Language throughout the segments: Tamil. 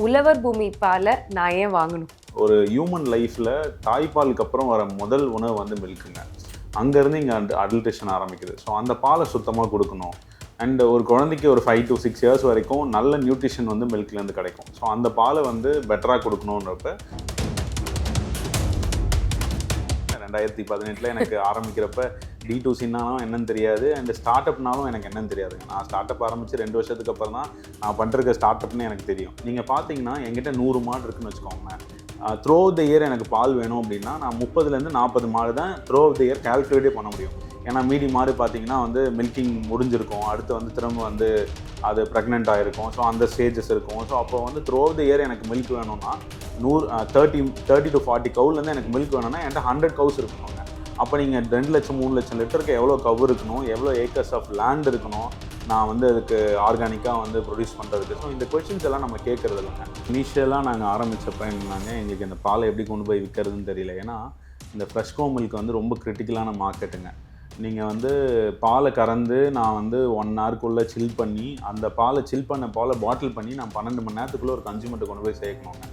உழவர் பூமி பாலை நான் ஏன் வாங்கணும்? ஒரு ஹியூமன் லைஃப்பில் தாய்ப்பாலுக்கு அப்புறம் வர முதல் உணவு வந்து மில்க்குங்க. அங்கேருந்து இங்கே அடல்ட்ரேஷன் ஆரம்பிக்குது. ஸோ அந்த பாலை சுத்தமாக கொடுக்கணும். அண்ட் ஒரு குழந்தைக்கு ஒரு 5 to 6 இயர்ஸ் வரைக்கும் நல்ல நியூட்ரிஷன் வந்து மில்க்லேருந்து கிடைக்கும். ஸோ அந்த பாலை வந்து பெட்டராக கொடுக்கணுன்றப்ப 2018 எனக்கு ஆரம்பிக்கிறப்ப D2Cனாலும் என்னன்னு தெரியாது, அண்ட் ஸ்டார்ட் அப்னாலும் எனக்கு என்னன்னு தெரியாதுங்க. நான் ஸ்டார்ட் அப் ஆரம்பித்து 2 வருஷத்துக்கு அப்புறம் தான் நான் பண்ணுற ஸ்டார்ட் அப்னு எனக்கு தெரியும். நீங்கள் பார்த்தீங்கன்னா என்கிட்ட 100 மாடு இருக்குன்னு வச்சுக்கோங்களேன். த்ரூ அவுட் த இயர் எனக்கு பால் வேணும் அப்படின்னா நான் 30லேருந்து 40 மாடு தான் த்ரூ அவுட் த இயர் கால்குலேட்டே பண்ண முடியும். ஏன்னா மீதி மாடு பார்த்தீங்கன்னா வந்து மில்கிங் முடிஞ்சிருக்கும், அடுத்து வந்து திரும்ப வந்து அது ப்ரெக்னென்ட் ஆகிருக்கும். ஸோ அந்த ஸ்டேஜஸ் இருக்கும். ஸோ அப்போ வந்து த்ரூ அவுட் த இயர் எனக்கு மில்க் வேணும்னா 30 to 40 கவுலேருந்து எனக்கு மில்க் வேணும்னா என்கிட்ட 100 கவுஸ் இருக்கணுங்க. அப்போ நீங்கள் 2 லட்சம் 3 லட்சம் லிட்டருக்கு எவ்வளோ கவு இருக்கணும், எவ்வளோ ஏக்கர்ஸ் ஆஃப் லேண்ட் இருக்கணும் நான் வந்து அதுக்கு ஆர்கானிக்காக வந்து ப்ரொடியூஸ் பண்ணுறதுக்கு. ஸோ இந்த கொஸ்டின்ஸ் எல்லாம் நம்ம கேட்குறது இல்லைங்க. இனிஷியலாக நாங்கள் ஆரம்பித்தப்போ என்னன்னாங்க, எங்களுக்கு இந்த பாலை எப்படி கொண்டு போய் விற்கிறதுன்னு தெரியல. ஏன்னா இந்த ஃப்ரெஷ்கோ மில்க் வந்து ரொம்ப கிரிட்டிக்கலான மார்க்கெட்டுங்க. நீங்கள் வந்து பாலை கறந்து நான் வந்து 1 ஹவருக்குள்ளே சில் பண்ணி அந்த பாலை சில் பண்ண பாலை பாட்டில் பண்ணி நான் 12 மணி நேரத்துக்குள்ளே ஒரு கன்சியூமர்கிட்ட கொண்டு போய் சேர்க்கணுங்க.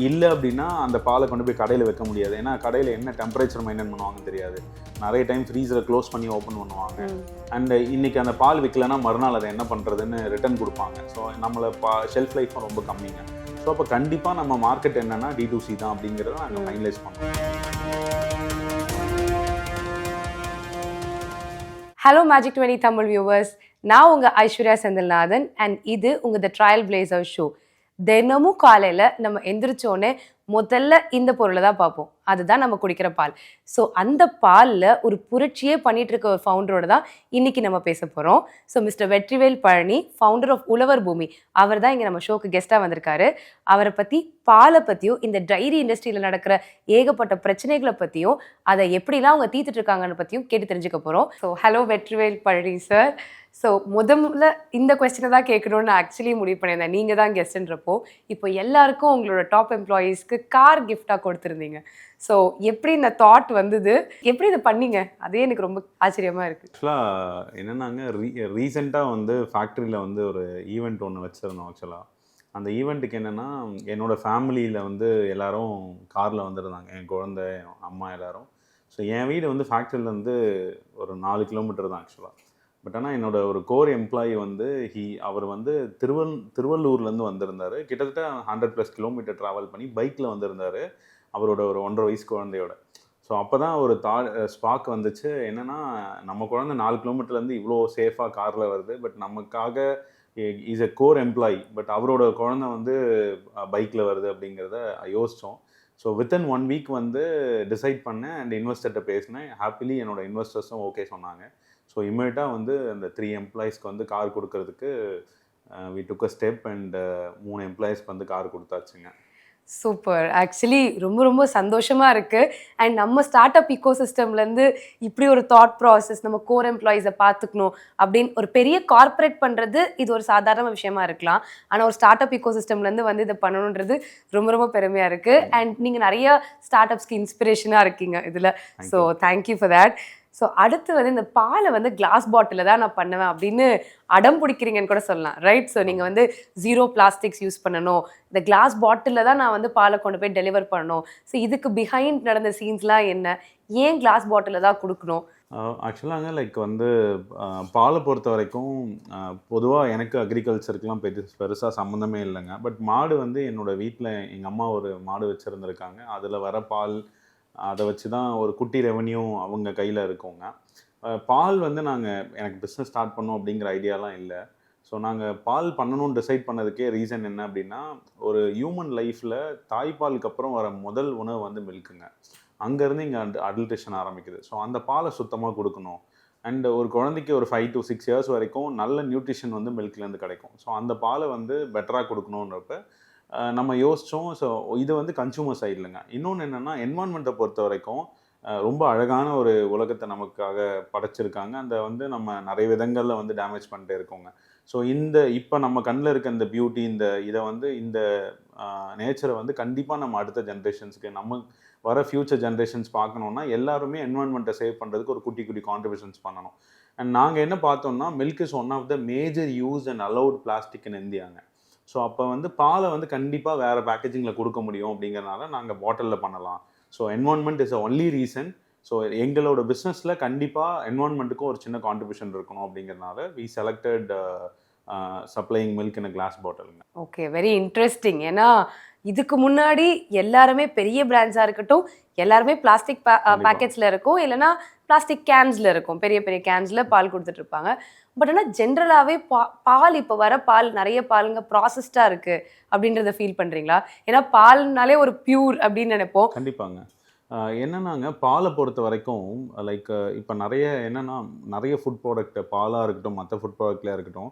இல்லை அப்படின்னா அந்த பாலை கொண்டு போய் கடையில் வைக்க முடியாது. ஏன்னா கடையில் என்ன டெம்பரேச்சர் மெயின்டைன் பண்ணுவாங்கன்னு தெரியாது. நிறைய டைம் ஃப்ரீஸரை க்ளோஸ் பண்ணி ஓப்பன் பண்ணுவாங்க. அண்ட் இன்றைக்கி அந்த பால் விற்கலைன்னா மறுநாள் அதை என்ன பண்ணுறதுன்னு ரிட்டர்ன் கொடுப்பாங்க. ஸோ நம்மளை ஷெல்ஃப் லைஃப்பும் ரொம்ப கம்மிங்க. ஸோ அப்போ கண்டிப்பாக நம்ம மார்க்கெட் என்னென்னா D2C தான் அப்படிங்கிறத நாங்கள் ஃபைனலைஸ் பண்ணுவோம். ஹலோ மேஜிக் 20 தமிழ் வியூவர்ஸ், நான் உங்கள் ஐஸ்வர்யா செந்தில்நாதன் அண்ட் இது உங்கள் த ட்ரையல் பிளேசர் ஷோ. தினமும் காலையில் நம்ம எந்திரிச்சோன்னே முதல்ல இந்த பொருளை தான் பார்ப்போம். அதுதான் நம்ம குடிக்கிற பால். ஸோ அந்த பாலில் ஒரு புரட்சியே பண்ணிட்டு இருக்க ஒரு ஃபவுண்டரோட தான் இன்னைக்கு நம்ம பேச போகிறோம். So mister Vetrivel Palani, founder of Uzhavar Bhoomi, அவர் தான் இங்கே நம்ம ஷோக்கு கெஸ்ட்டாக வந்திருக்காரு. அவரை பற்றி, பாலை பற்றியும், இந்த டைரி இண்டஸ்ட்ரியில் நடக்கிற ஏகப்பட்ட பிரச்சனைகளை பற்றியும், அதை எப்படிலாம் அவங்க தீர்த்துட்டு இருக்காங்கன்னு பற்றியும் கேட்டு தெரிஞ்சுக்க போகிறோம். So hello Vetrivel Palani sir. So முதல்ல இந்த கொஸ்டினை தான் கேட்கணும்னு ஆக்சுவலி முடிவு பண்ணியிருந்தேன். நீங்கள் தான் கெஸ்ட்ன்றப்போ இப்போ எல்லாருக்கும் உங்களோட டாப் எம்ப்ளாயீஸ்க்கு கார் கிஃப்டாக கொடுத்துருந்தீங்க. ஸோ எப்படி இந்த தாட் வந்தது, எப்படி இதை பண்ணீங்க? அதே எனக்கு ரொம்ப ஆச்சரியமாக இருக்குது. ஆக்சுவலாக என்னென்னாங்க, ரீசெண்டாக வந்து ஃபேக்ட்ரியில் வந்து ஒரு ஈவெண்ட் ஒன்று வச்சுருந்தோம். ஆக்சுவலாக அந்த ஈவெண்ட்டுக்கு என்னென்னா, என்னோடய ஃபேமிலியில் வந்து எல்லோரும் காரில் வந்துருந்தாங்க, என் குழந்தை, அம்மா எல்லோரும். ஸோ என் வீடு வந்து ஃபேக்ட்ரியிலேருந்து ஒரு 4 கிலோமீட்டர் தான் ஆக்சுவலாக. பட் ஆனால் என்னோட ஒரு கோர் எம்ப்ளாயி வந்து அவர் வந்து திருவள்ளூர்லேருந்து வந்திருந்தார். கிட்டத்தட்ட 100+ கிலோமீட்டர் ட்ராவல் பண்ணி பைக்கில் வந்திருந்தார், அவரோட ஒரு 1.5 வயசு குழந்தையோட. ஸோ அப்போ தான் ஒரு ஸ்பார்க் வந்துச்சு. என்னென்னா, நம்ம குழந்தை 4 கிலோமீட்டர்லேருந்து இவ்வளோ சேஃபாக காரில் வருது, பட் நமக்காக is a core employee, but அவரோட குழந்தை வந்து பைக்கில் வருது அப்படிங்கிறத யோசித்தோம். ஸோ வித்தின் 1 வீக் வந்து டிசைட் பண்ணேன் அண்ட் இன்வெஸ்டர்கிட்ட பேசினேன். ஹாப்பிலி என்னோட இன்வெஸ்டர்ஸும் ஓகே சொன்னாங்க. ஸோ இம்மீடியட்டாக வந்து அந்த 3 எம்ப்ளாயிஸ்க்கு வந்து கார் கொடுக்கறதுக்கு we took a step and 3 எம்ப்ளாயிஸ்க்கு வந்து கார் கொடுத்தாச்சுங்க. சூப்பர். ஆக்சுவலி ரொம்ப ரொம்ப சந்தோஷமாக இருக்குது. அண்ட் நம்ம ஸ்டார்ட் அப் இக்கோ சிஸ்டம்லேருந்து இப்படி ஒரு தாட் ப்ராசஸ், நம்ம கோர் எம்ப்ளாயீஸை பார்த்துக்கணும் அப்படின்னு ஒரு பெரிய கார்ப்பரேட் பண்ணுறது இது ஒரு சாதாரண விஷயமா இருக்கலாம். ஆனால் ஒரு ஸ்டார்ட் அப் இக்கோ சிஸ்டம்லேருந்து வந்து இதை பண்ணணுன்றது ரொம்ப ரொம்ப பெருமையாக இருக்குது. அண்ட் நீங்கள் நிறைய ஸ்டார்ட் அப்ஸ்க்கு இன்ஸ்பிரேஷனாக இருக்கீங்க இதில். So thank you for that. So அடுத்து வந்து இந்த பாலை வந்து கிளாஸ் பாட்டிலில் தான் நான் பண்ணுவேன் அப்படின்னு அடம் பிடிக்கிறீங்கன்னு கூட சொல்லலாம், ரைட்? ஸோ நீங்கள் வந்து 0 பிளாஸ்டிக்ஸ் யூஸ் பண்ணணும், இந்த கிளாஸ் பாட்டிலில் தான் நான் வந்து பாலை கொண்டு போய் டெலிவர் பண்ணணும். ஸோ இதுக்கு பிஹைண்ட் நடந்த சீன்ஸ்லாம் என்ன, ஏன் கிளாஸ் பாட்டிலில் தான் கொடுக்கணும்? ஆக்சுவலாங்க லைக் வந்து பாலை பொறுத்த வரைக்கும் பொதுவாக எனக்கு அக்ரிகல்ச்சருக்குலாம் பெருசாக சம்மந்தமே இல்லைங்க. பட் மாடு வந்து என்னோடய வீட்டில் எங்கள் அம்மா ஒரு மாடு வச்சுருந்துருக்காங்க. அதில் வர பால், அதை வச்சு தான் ஒரு குட்டி ரெவன்யூ அவங்க கையில் இருக்கோங்க. பால் வந்து எனக்கு பிஸ்னஸ் ஸ்டார்ட் பண்ணோம் அப்படிங்கிற ஐடியாலாம் இல்லை. ஸோ நாங்கள் பால் பண்ணணும்னு டிசைட் பண்ணதுக்கே ரீசன் என்ன அப்படின்னா, ஒரு ஹியூமன் லைஃப்பில் தாய்ப்பாலுக்கு அப்புறம் வர முதல் உணவு வந்து மில்க்குங்க. அங்கேருந்து இங்கே அடல்ட்ரேஷன் ஆரம்பிக்குது. ஸோ அந்த பாலை சுத்தமாக கொடுக்கணும். அண்ட் ஒரு குழந்தைக்கு ஒரு 5 to 6 இயர்ஸ் வரைக்கும் நல்ல நியூட்ரிஷன் வந்து மில்க்லேருந்து கிடைக்கும். ஸோ அந்த பாலை வந்து பெட்டராக கொடுக்கணுன்றப்ப நம்ம யோசித்தோம். ஸோ இது வந்து கன்சூமர் சைட்லங்க. இன்னொன்று என்னென்னா, என்வான்மெண்ட்டை பொறுத்த வரைக்கும் ரொம்ப அழகான ஒரு உலகத்தை நமக்காக படைச்சிருக்காங்க. அந்த வந்து நம்ம நிறைய விதங்களில் வந்து டேமேஜ் பண்ணிட்டே இருக்கோங்க. ஸோ இப்போ நம்ம கண்ணில் இருக்க இந்த பியூட்டி, இதை வந்து இந்த நேச்சரை வந்து கண்டிப்பாக நம்ம அடுத்த ஜென்ரேஷன்ஸ்க்கு, நம்ம வர ஃப்யூச்சர் ஜென்ரேஷன்ஸ் பார்க்கணுன்னா எல்லாருமே என்வான்மெண்ட்டை சேவ் பண்ணுறதுக்கு ஒரு குட்டி குட்டி கான்ட்ரிபியூஷன்ஸ் பண்ணணும். அண்ட் நாங்கள் என்ன பார்த்தோம்னா, milk is one of the major use and allowed plastic in இந்தியாங்க. ஸோ அப்போ வந்து பாலை வந்து கண்டிப்பாக வேறு பேக்கேஜிங்கில் கொடுக்க முடியும் அப்படிங்கிறனால நாங்கள் பாட்டிலில் பண்ணலாம். So environment is only reason. So எங்களோட பிஸ்னஸில் கண்டிப்பாக என்வான்மெண்ட்டுக்கும் ஒரு சின்ன கான்ட்ரிபியூஷன் இருக்கணும் அப்படிங்கிறனால we selected supplying milk in glass பாட்டிலுங்க. Okay, very interesting. ஏன்னா இதுக்கு முன்னாடி எல்லாருமே பெரிய பிராண்ட்ஸாக இருக்கட்டும், எல்லாருமே பிளாஸ்டிக் பேக்கெட்ஸில் இருக்கும், இல்லைனா பிளாஸ்டிக் கேன்ஸில் இருக்கும், பெரிய பெரிய கேன்ஸில் பால் கொடுத்துட்ருப்பாங்க. பட் ஆனால் ஜென்ரலாகவே பால் இப்போ வர பால் நிறைய பாலுங்க ப்ராசஸ்டாக இருக்குது அப்படின்றத ஃபீல் பண்ணுறீங்களா? ஏன்னா பால்னாலே ஒரு பியூர் அப்படின்னு நினைப்போம். கண்டிப்பாங்க. என்னன்னாங்க பாலை பொறுத்த வரைக்கும் லைக் இப்போ நிறைய ஃபுட் ப்ராடக்ட் பாலாக இருக்கட்டும், மற்ற ஃபுட் ப்ராடக்ட்லேயே இருக்கட்டும்,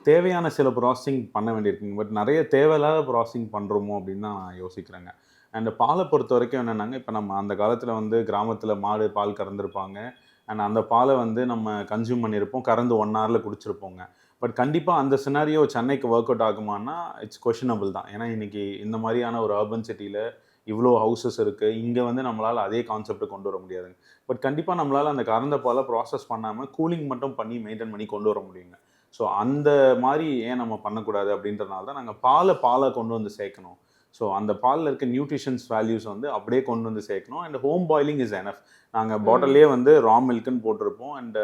தேவையான சில ப்ராசஸிங் பண்ண வேண்டியிருக்குங்க. பட் நிறைய தேவையில்லாத ப்ராசஸிங் பண்ணுறோமோ அப்படின்னு தான் நான் யோசிக்கிறேங்க. அண்ட் பாலை பொறுத்த வரைக்கும் என்னென்னாங்க, இப்போ நம்ம அந்த காலத்தில் வந்து கிராமத்தில் மாடு பால் கறந்துருப்பாங்க. அண்ட் அந்த பாலை வந்து நம்ம கன்சியூம் பண்ணியிருப்போம், கறந்து 1 ஹவரில் குடிச்சிருப்போங்க. பட் கண்டிப்பாக அந்த சினாரியோ சென்னைக்கு ஒர்க் அவுட் ஆகுமானா இட்ஸ் கொஷனபிள் தான். ஏன்னா இன்றைக்கி இந்த மாதிரியான ஒரு அர்பன் சிட்டியில் இவ்வளோ ஹவுசஸ் இருக்குது. இங்கே வந்து நம்மளால் அதே கான்செப்டை கொண்டு வர முடியாதுங்க. பட் கண்டிப்பாக நம்மளால் அந்த கறந்த பாலை ப்ராசஸ் பண்ணாமல் கூலிங் மட்டும் பண்ணி மெயின்டைன் பண்ணி கொண்டு வர முடியுங்க. ஸோ அந்த மாதிரி ஏன் நம்ம பண்ணக்கூடாது அப்படின்றனால தான் நாங்கள் பாலை கொண்டு வந்து சேர்க்கணும். ஸோ அந்த பாலில் இருக்க நியூட்ரிஷன்ஸ் வேல்யூஸ் வந்து அப்படியே கொண்டு வந்து சேர்க்கணும். And home boiling is enough. நாங்கள் பாட்டிலே வந்து ரா மில்க்குன்னு போட்டிருப்போம். அண்ட்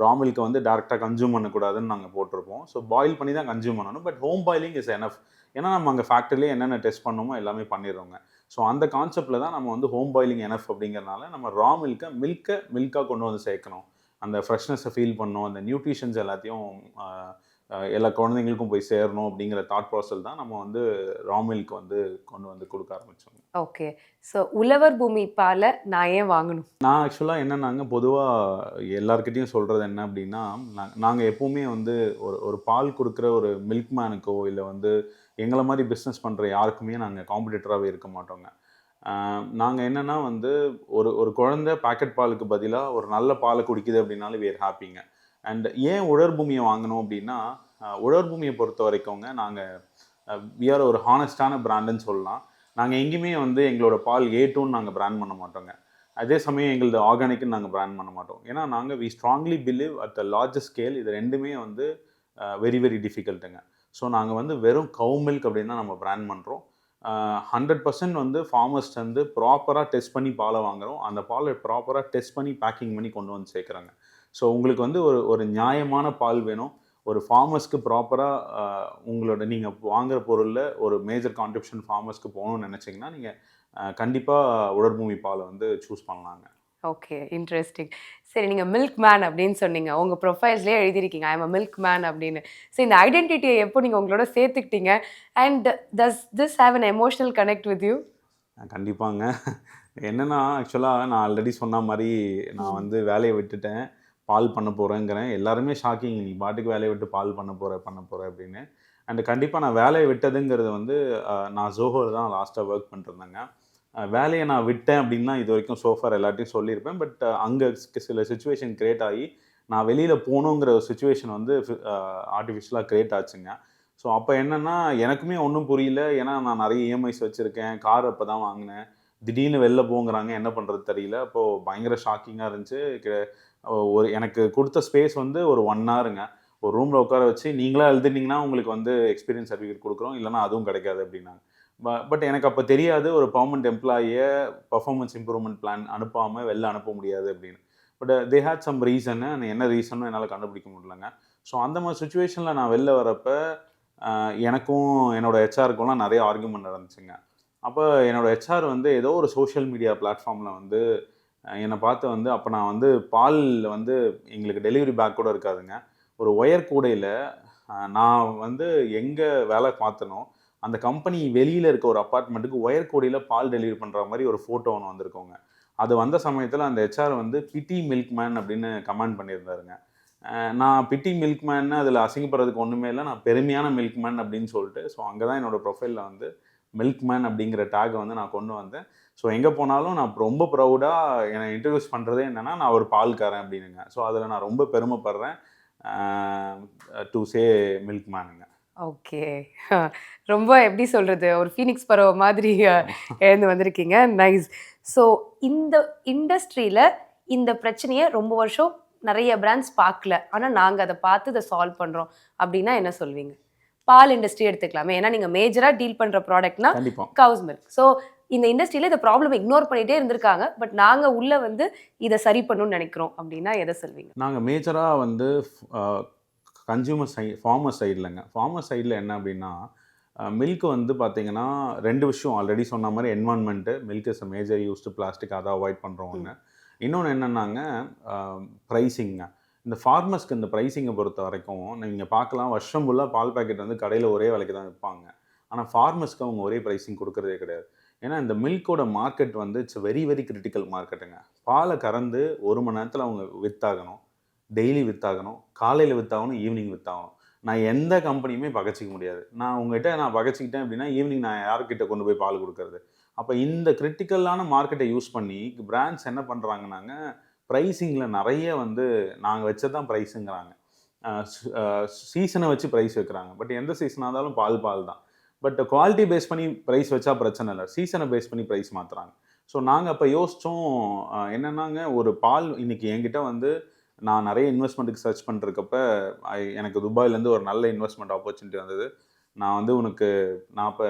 ரா மில்க்கை வந்து டேரெக்டாக கன்சியூம் பண்ணக்கூடாதுன்னு நாங்கள் போட்டிருப்போம். ஸோ பாயில் பண்ணி தான் கன்சியூம் பண்ணணும். But home boiling is enough. ஏன்னா நம்ம அங்கே ஃபேக்ட்ரிலேயே என்னென்ன டெஸ்ட் பண்ணணுமோ எல்லாமே பண்ணிடுறோங்க. ஸோ அந்த கான்செப்டில் தான் நம்ம வந்து ஹோம் பாயிலிங் எனஃப் அப்படிங்கிறனால நம்ம ரா மில்காக கொண்டு வந்து சேர்க்கணும். அந்த ஃப்ரெஷ்னஸை ஃபீல் பண்ணணும், அந்த நியூட்ரிஷன்ஸ் எல்லாத்தையும் எல்லா குழந்தைங்களுக்கும் போய் சேரணும் அப்படிங்கிற தாட் ப்ராசஸ் தான் நம்ம வந்து ரா மில்க் வந்து கொண்டு வந்து கொடுக்க ஆரம்பித்தோங்க. ஓகே, ஸோ உழவர் பூமி பாலை நான் ஏன் வாங்கணும்? நான் ஆக்சுவலாக என்னன்னாங்க, பொதுவாக எல்லாருக்கிட்டையும் சொல்கிறது என்ன அப்படின்னா, நாங்கள் எப்போவுமே வந்து ஒரு பால் கொடுக்குற ஒரு மில்க் மேனுக்கோ இல்லை வந்து எங்களை மாதிரி பிஸ்னஸ் பண்ணுற யாருக்குமே நாங்கள் காம்படிட்டராகவே இருக்க மாட்டோங்க. நாங்கள் என்னென்னா வந்து ஒரு குழந்தை பாக்கெட் பாலுக்கு பதிலாக ஒரு நல்ல பாலை குடிக்குது அப்படின்னாலும் we are ஹாப்பிங்க. அண்ட் ஏன் உழவர் பூமியை வாங்கணும் அப்படின்னா, உழவர் பூமியை பொறுத்த வரைக்கும்ங்க நாங்கள் we are ஒரு ஹானஸ்டான பிராண்டுன்னு சொல்லலாம். நாங்கள் எங்கேயுமே வந்து எங்களோட பால் A2ன்னு நாங்கள் பிராண்ட் பண்ண மாட்டோங்க. அதே சமயம் எங்களது ஆர்கானிக்னு நாங்கள் பிராண்ட் பண்ண மாட்டோம். ஏன்னா நாங்கள் we strongly believe at the largest scale இது ரெண்டுமே வந்து வெரி வெரி டிஃபிகல்ட்டுங்க. ஸோ நாங்கள் வந்து வெறும் கவு மில்க் அப்படின்னு தான் நம்ம பிராண்ட் பண்ணுறோம். 100% வந்து ஃபார்மர்ஸ்ட் வந்து ப்ராப்பராக டெஸ்ட் பண்ணி பாலை வாங்குகிறோம். அந்த பாலை ப்ராப்பராக டெஸ்ட் பண்ணி பேக்கிங் பண்ணி கொண்டு வந்து சேர்க்குறாங்க. ஸோ உங்களுக்கு வந்து ஒரு நியாயமான பால் வேணும். ஒரு ஃபார்மர்ஸ்க்கு ப்ராப்பராக உங்களோட நீங்கள் வாங்குகிற பொருளில் ஒரு மேஜர் கான்ட்ரிபியூஷன் ஃபார்மர்ஸ்க்கு போகணும்னு நினச்சிங்கன்னா நீங்கள் கண்டிப்பாக உழவர் பூமி பாலை வந்து சூஸ் பண்ணலாங்க. Okay, interesting. சரி, நீங்கள் மில்க் மேன் அப்படின்னு சொன்னீங்க, உங்கள் ப்ரொஃபைல்ஸ்லேயே எழுதியிருக்கீங்க I am a milk man அப்படின்னு. ஸோ இந்த ஐடென்டிட்டியை எப்போ நீங்கள் உங்களோட சேர்த்துக்கிட்டீங்க? And does this have an emotional connect with you? கண்டிப்பாங்க. என்னென்னா ஆக்சுவலாக நான் ஆல்ரெடி சொன்ன மாதிரி நான் வந்து வேலையை விட்டுட்டேன், பால் பண்ண போகிறேங்கிறேன். எல்லாருமே ஷாக்கிங், நீ பாட்டுக்கு வேலையை விட்டு பால் பண்ண போகிற அப்படின்னு. அண்ட் கண்டிப்பாக நான் வேலையை விட்டதுங்கிறது வந்து நான் ஜோஹோவில் தான் லாஸ்ட்டாக ஒர்க் பண்ணிருந்தேங்க. வேலையை நான் விட்டேன் அப்படின்னா இது வரைக்கும் சோஃபார் எல்லாத்தையும் சொல்லியிருப்பேன். பட் அங்கே சில சுச்சுவேஷன் க்ரியேட் ஆகி நான் வெளியில் போகணுங்கிற ஒரு சுச்சுவேஷன் வந்து ஆர்டிஃபிஷியலாக க்ரியேட் ஆச்சுங்க. ஸோ அப்போ என்னென்னா எனக்குமே ஒன்றும் புரியல. ஏன்னா நான் நிறைய இஎம்ஐஸ் வச்சுருக்கேன், கார் அப்போ தான் வாங்கினேன். திடீர்னு வெளில போங்கிறாங்க, என்ன பண்ணுறது தெரியல. அப்போது பயங்கர ஷாக்கிங்காக இருந்துச்சு. எனக்கு கொடுத்த ஸ்பேஸ் வந்து ஒரு 1 ஹவருங்க. ஒரு ரூமில் உட்கார வச்சு நீங்களா எழுதுனீங்கன்னா உங்களுக்கு வந்து எக்ஸ்பீரியன்ஸ் சர்டிஃபிகேட் கொடுக்குறோம், இல்லைனா அதுவும் கிடைக்காது அப்படின்னாங்க. பட் எனக்கு அப்போ தெரியாது ஒரு பர்மனெண்ட் எம்ப்ளாயியை பர்ஃபார்மன்ஸ் இம்ப்ரூவ்மெண்ட் பிளான் அனுப்பாமல் வெளில அனுப்ப முடியாது அப்படின்னு. பட் தே ஹேட் சம் ரீசன்னு, என்ன ரீசனும் என்னால் கண்டுபிடிக்க முடியலங்க. ஸோ அந்த மாதிரி சுச்சுவேஷனில் நான் வெளில வரப்போ எனக்கும் என்னோடய ஹெச்ஆருக்கும்லாம் நிறைய ஆர்கியூமெண்ட் நடந்துச்சுங்க. அப்போ என்னோடய ஹெச்ஆர் வந்து ஏதோ ஒரு சோஷியல் மீடியா பிளாட்ஃபார்மில் வந்து என்னை பார்த்து வந்து அப்போ நான் வந்து பாலில் வந்து எங்களுக்கு டெலிவரி பேக் கூட இருக்காதுங்க. ஒரு ஒயர் கூடையில் நான் வந்து எங்கே வேலை பார்த்தனோ அந்த கம்பெனி வெளியில் இருக்க ஒரு அப்பார்ட்மெண்ட்டுக்கு ஒயர் கூடையில் பால் டெலிவரி பண்ணுற மாதிரி ஒரு ஃபோட்டோ ஒன்று வந்திருக்கோங்க. அது வந்த சமயத்தில் அந்த ஹெச்ஆர் வந்து பிட்டி மில்க் மேன் அப்படின்னு கமெண்ட் பண்ணியிருந்தாருங்க. நான் பிட்டி மில்க் மேன்னு அதில் அசிங்கப்படுறதுக்கு ஒன்றுமே இல்லை, நான் பெருமையான மில்க் மேன் அப்படின்னு சொல்லிட்டு. ஸோ அங்கே தான் என்னோடய ப்ரொஃபைலில் வந்து மில்க் மேன் அப்படிங்கிற டேகை வந்து நான் கொண்டு வந்தேன். ஸோ எங்கே போனாலும் நான் ரொம்ப ப்ரௌடாக என்னை இன்ட்ரடியூஸ் பண்ணுறதே என்னென்னா நான் ஒரு பால்காரன் அப்படின்னுங்க. ஸோ அதில் நான் ரொம்ப பெருமைப்படுறேன் டு சே மில்க் மேனுங்க. ஓகே, ரொம்ப எப்படி சொல்கிறது, ஒரு ஃபீனிக்ஸ் பறவை மாதிரி எழுந்து வந்திருக்கீங்க. நைஸ். ஸோ இந்த இண்டஸ்ட்ரியில் இந்த பிரச்சனையை ரொம்ப வருஷம் நிறைய பிராண்ட்ஸ் பார்க்கல, ஆனால் நாங்கள் அதை பார்த்து இதை சால்வ் பண்ணுறோம் அப்படின்னா என்ன சொல்வீங்க? பால் இண்டஸ்ட்ரி எடுத்துக்கலாமே, ஏன்னா நீங்க மேஜரா டீல் பண்ற ப்ராடக்ட்னா கண்டிப்பா. கவுஸ் மில்க். ஸோ இந்த இண்டஸ்ட்ரியில இந்த ப்ராப்ளம் இக்னோர் பண்ணிட்டே இருந்திருக்காங்க. பட் நாங்க உள்ள வந்து இதை சரி பண்ணணும்னு நினைக்கிறோம் அப்படின்னா எதை சொல்வீங்க? நாங்கள் மேஜராக வந்து கன்சியூமர் ஃபார்மர் சைட்லங்க. ஃபார்மர் சைடில் என்ன அப்படின்னா, மில்க் வந்து பார்த்தீங்கன்னா 2 விஷயம் ஆல்ரெடி சொன்ன மாதிரி environment, milk is a major used plastic, அதை அவாய்ட் பண்ணுறோம் ஒன்று. இன்னொன்று என்னென்னாங்க ப்ரைஸிங்க. இந்த ஃபார்மர்ஸ்க்கு இந்த ப்ரைஸிங்கை பொறுத்த வரைக்கும் நீங்கள் பார்க்கலாம், வருஷம் ஃபுல்லாக பால் பாக்கெட் வந்து கடையில் ஒரே விலைக்கு தான் விற்பாங்க. ஆனால் ஃபார்மர்ஸ்க்கு அவங்க ஒரே ப்ரைஸிங் கொடுக்குறதே கிடையாது. ஏன்னா இந்த மில்கோட மார்க்கெட் வந்து இட்ஸ் வெரி வெரி கிரிட்டிக்கல் மார்க்கெட்டுங்க. பாலை கறந்து 1 மணி நேரத்தில் அவங்க விற்றாகணும், டெய்லி விற்றாகணும், காலையில் விற்றாகணும், ஈவினிங் விற்றாகணும். நான் எந்த கம்பெனியுமே பகச்சிக்க முடியாது. நான் உங்ககிட்ட நான் பகச்சிக்கிட்டேன் அப்படின்னா ஈவினிங் நான் யார்கிட்ட கொண்டு போய் பால் கொடுக்கறது? அப்போ இந்த கிரிட்டிக்கலான மார்க்கெட்டை யூஸ் பண்ணி பிராண்ட்ஸ் என்ன பண்ணுறாங்கன்னாங்க, ப்ரைஸிங்கில் நிறைய வந்து நாங்கள் வச்சது தான் ப்ரைஸுங்கிறாங்க. சீசனை வச்சு ப்ரைஸ் வைக்கிறாங்க. பட் எந்த சீசனாக இருந்தாலும் பால் தான். பட் குவாலிட்டி பேஸ் பண்ணி ப்ரைஸ் வச்சா பிரச்சனை இல்லை, சீசனை பேஸ் பண்ணி ப்ரைஸ் மாற்றுறாங்க. ஸோ நாங்கள் அப்போ யோசித்தோம், என்னென்னாங்க, ஒரு பால் இன்னைக்கு என்கிட்ட வந்து நான் நிறைய இன்வெஸ்ட்மெண்ட்டுக்கு சர்ச் பண்ணிருக்கப்ப எனக்கு துபாயிலேருந்து ஒரு நல்ல இன்வெஸ்ட்மெண்ட் ஆப்பர்ச்சுனிட்டி வந்தது. நான் இப்போ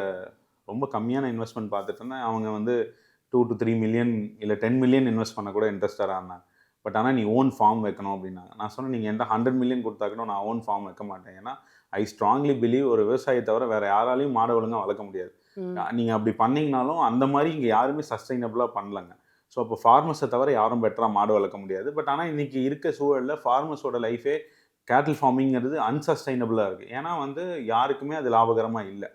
ரொம்ப கம்மியான இன்வெஸ்ட்மெண்ட் பார்த்துட்டு இருந்தேன். அவங்க வந்து 2 to 3 மில்லியன் இல்லை 10 மில்லியன் இன்வெஸ்ட் பண்ண கூட இன்ட்ரெஸ்டடாக இருந்தாங்க. பட் ஆனால் நீ ஓன் ஃபார்ம் வைக்கணும் அப்படின்னாங்க. நான் சொன்னேன், நீங்கள் என்கிட்ட 100 மில்லியன் கொடுத்தாக்கணும், நான் ஓன் ஃபார்ம் வைக்க மாட்டேன். ஏன்னா ஐ ஸ்ட்ராங்லி பிலீவ் ஒரு விவசாயத்தை தவிர வேறு யாராலையும் மாடு ஒழுங்காக வளர்க்க முடியாது. நீங்கள் அப்படி பண்ணிங்கனாலும் அந்த மாதிரி இங்கே யாருமே சஸ்டைனபிளாக பண்ணலங்க. ஸோ அப்போ ஃபார்மர்ஸை தவிர யாரும் பெட்டராக மாடு வளர்க்க முடியாது. பட் ஆனால் இன்றைக்கி இருக்க சூழலில் ஃபார்மர்ஸோட லைஃபே கேட்டில் ஃபார்மிங்கிறது அன்சஸ்டைனபிளாக இருக்குது. ஏன்னா வந்து யாருக்குமே அது லாபகரமாக இல்லை.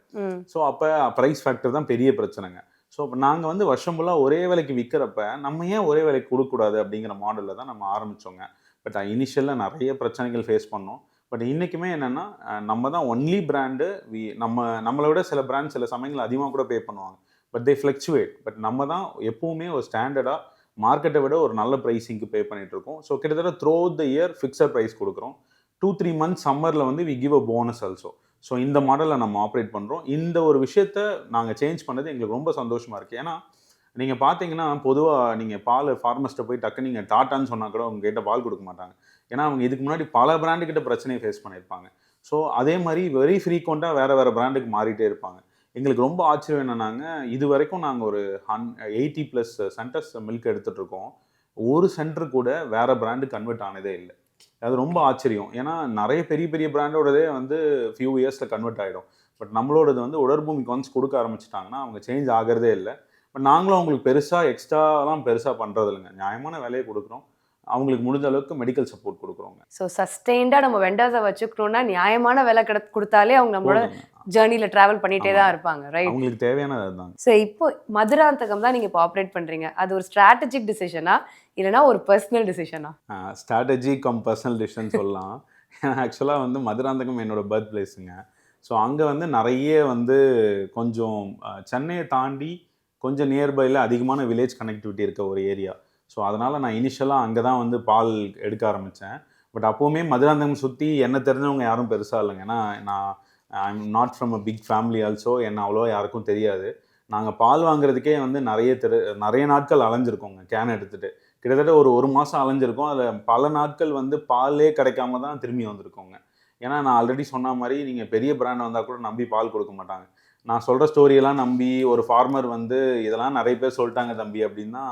ஸோ அப்போ ப்ரைஸ் ஃபேக்டர் தான் பெரிய பிரச்சனைங்க. ஸோ அப்போ நாங்கள் வந்து வருஷம் ஃபுல்லாக ஒரே விலைக்கு விற்கிறப்ப நம்ம ஏன் ஒரே விலைக்கு கொடுக்கக்கூடாது அப்படிங்கிற மாடலில் தான் நம்ம ஆரம்பித்தோங்க. பட் இனிஷியலாக நிறைய பிரச்சனைகள் ஃபேஸ் பண்ணோம். பட் இன்றைக்குமே என்னென்னா, நம்ம தான் ஒன்லி பிராண்டு. நம்மளை விட சில பிராண்ட் சில சமயங்கள் அதிகமாக கூட பே பண்ணுவாங்க. But they fluctuate. பட் நம்ம தான் எப்போவுமே ஒரு ஸ்டாண்டர்டாக மார்க்கெட்டை விட ஒரு நல்ல ப்ரைஸிங்க்கு பே பண்ணிகிட்ருக்கோம். ஸோ கிட்டத்தட்ட through the year fixed price கொடுக்குறோம். 2-3 மந்த்ஸ் சம்மரில் வந்து we give a bonus also. So இந்த மாடலில் நம்ம ஆப்ரேட் பண்ணுறோம். இந்த ஒரு விஷயத்த நாங்கள் சேஞ்ச் பண்ணது எங்களுக்கு ரொம்ப சந்தோஷமாக இருக்குது. ஏன்னா நீங்கள் பார்த்தீங்கன்னா, பொதுவாக நீங்கள் பால் ஃபார்மர்ஸ்ட்டை போய் டக்குன்னு நீங்கள் டாட்டான்னு சொன்னால் கூட அவங்க கிட்ட பால் கொடுக்க மாட்டாங்க. ஏன்னா அவங்க இதுக்கு முன்னாடி பல பிராண்டுக்கிட்ட பிரச்சனையை ஃபேஸ் பண்ணியிருப்பாங்க. ஸோ அதே மாதிரி வெரி ஃப்ரீக்வெண்ட்டாக வேறு பிராண்டுக்கு மாறிட்டே இருப்பாங்க. எங்களுக்கு ரொம்ப ஆச்சரியம் என்னன்னாங்க, இது வரைக்கும் நாங்கள் ஒரு 80+ சென்டர்ஸ் மில்க் எடுத்துகிட்ருக்கோம். ஒரு சென்டர் கூட வேறு பிராண்டு கன்வெர்ட் ஆனதே இல்லை. அது ரொம்ப ஆச்சரியம். ஏன்னா நிறைய பெரிய பெரிய பிராண்டோடதே வந்து ஃபியூ இயர்ஸில் கன்வெர்ட் ஆகிடும். பட் நம்மளோடது வந்து உடற்பூமிக்கு ஒன்ஸ் கொடுக்க ஆரம்பிச்சிட்டாங்கன்னா அவங்க சேஞ்ச் ஆகிறதே இல்லை. பட் நாங்களும் அவங்களுக்கு எக்ஸ்ட்ராலாம் பெருசாக பண்ணுறது இல்லைங்க. நியாயமான விலையை கொடுக்குறோம். அவங்களுக்கு முடிஞ்ச அளவுக்கு மெடிக்கல் சப்போர்ட் கொடுக்குறோங்க. ஸோ சஸ்டெயின்டாக நம்ம வெண்டர்ஸை வச்சுக்கணும்னா நியாயமான விலை கொடுத்தாலே அவங்க நம்மளோட ஜேர்னியில் ட்ராவல் பண்ணிகிட்டே தான் இருப்பாங்க, ரைட்? அவங்களுக்கு தேவையானது அதுதான். ஸோ இப்போ மதுராந்தகம் தான் நீங்கள் இப்போ ஆப்ரேட் பண்ணுறீங்க. அது ஒரு ஸ்ட்ராட்டஜிக் டிசிஷனா இல்லைனா ஒரு பர்சனல் டிசிஷனா? ஸ்ட்ராட்டஜி கம் பர்சனல் டிசிஷன் சொல்லலாம். ஆக்சுவலாக வந்து மதுராந்தகம் என்னோட பர்த் பிளேஸுங்க. ஸோ அங்கே வந்து நிறைய வந்து கொஞ்சம் சென்னையை தாண்டி கொஞ்சம் நியர்பையில் அதிகமான வில்லேஜ் கனெக்டிவிட்டி இருக்க ஒரு ஏரியா. ஸோ அதனால் நான் இனிஷியலாக அங்கே தான் வந்து பால் எடுக்க ஆரம்பித்தேன். பட் அப்போவுமே மதுராந்தகம் சுற்றி என்ன தெரிஞ்சவங்க யாரும் பெருசாக இல்லைங்க. ஏன்னா I am not from a big family also. என்ன அவ்வளோவா யாருக்கும் தெரியாது. நாங்கள் பால் வாங்குறதுக்கே வந்து நிறைய நாட்கள் அலைஞ்சிருக்கோங்க கேன் எடுத்துகிட்டு. கிட்டத்தட்ட ஒரு மாதம் அலைஞ்சிருக்கோம். அதில் பல நாட்கள் வந்து பாலே கிடைக்காம தான் திரும்பி வந்திருக்கோங்க. ஏன்னா நான் ஆல்ரெடி சொன்ன மாதிரி நீங்கள் பெரிய பிராண்ட் வந்தால் கூட நம்பி பால் கொடுக்க மாட்டாங்க. நான் சொல்கிற ஸ்டோரியெல்லாம் நம்பி ஒரு ஃபார்மர் வந்து இதெல்லாம் நிறைய பேர் சொல்லிட்டாங்க தம்பி அப்படின்னா.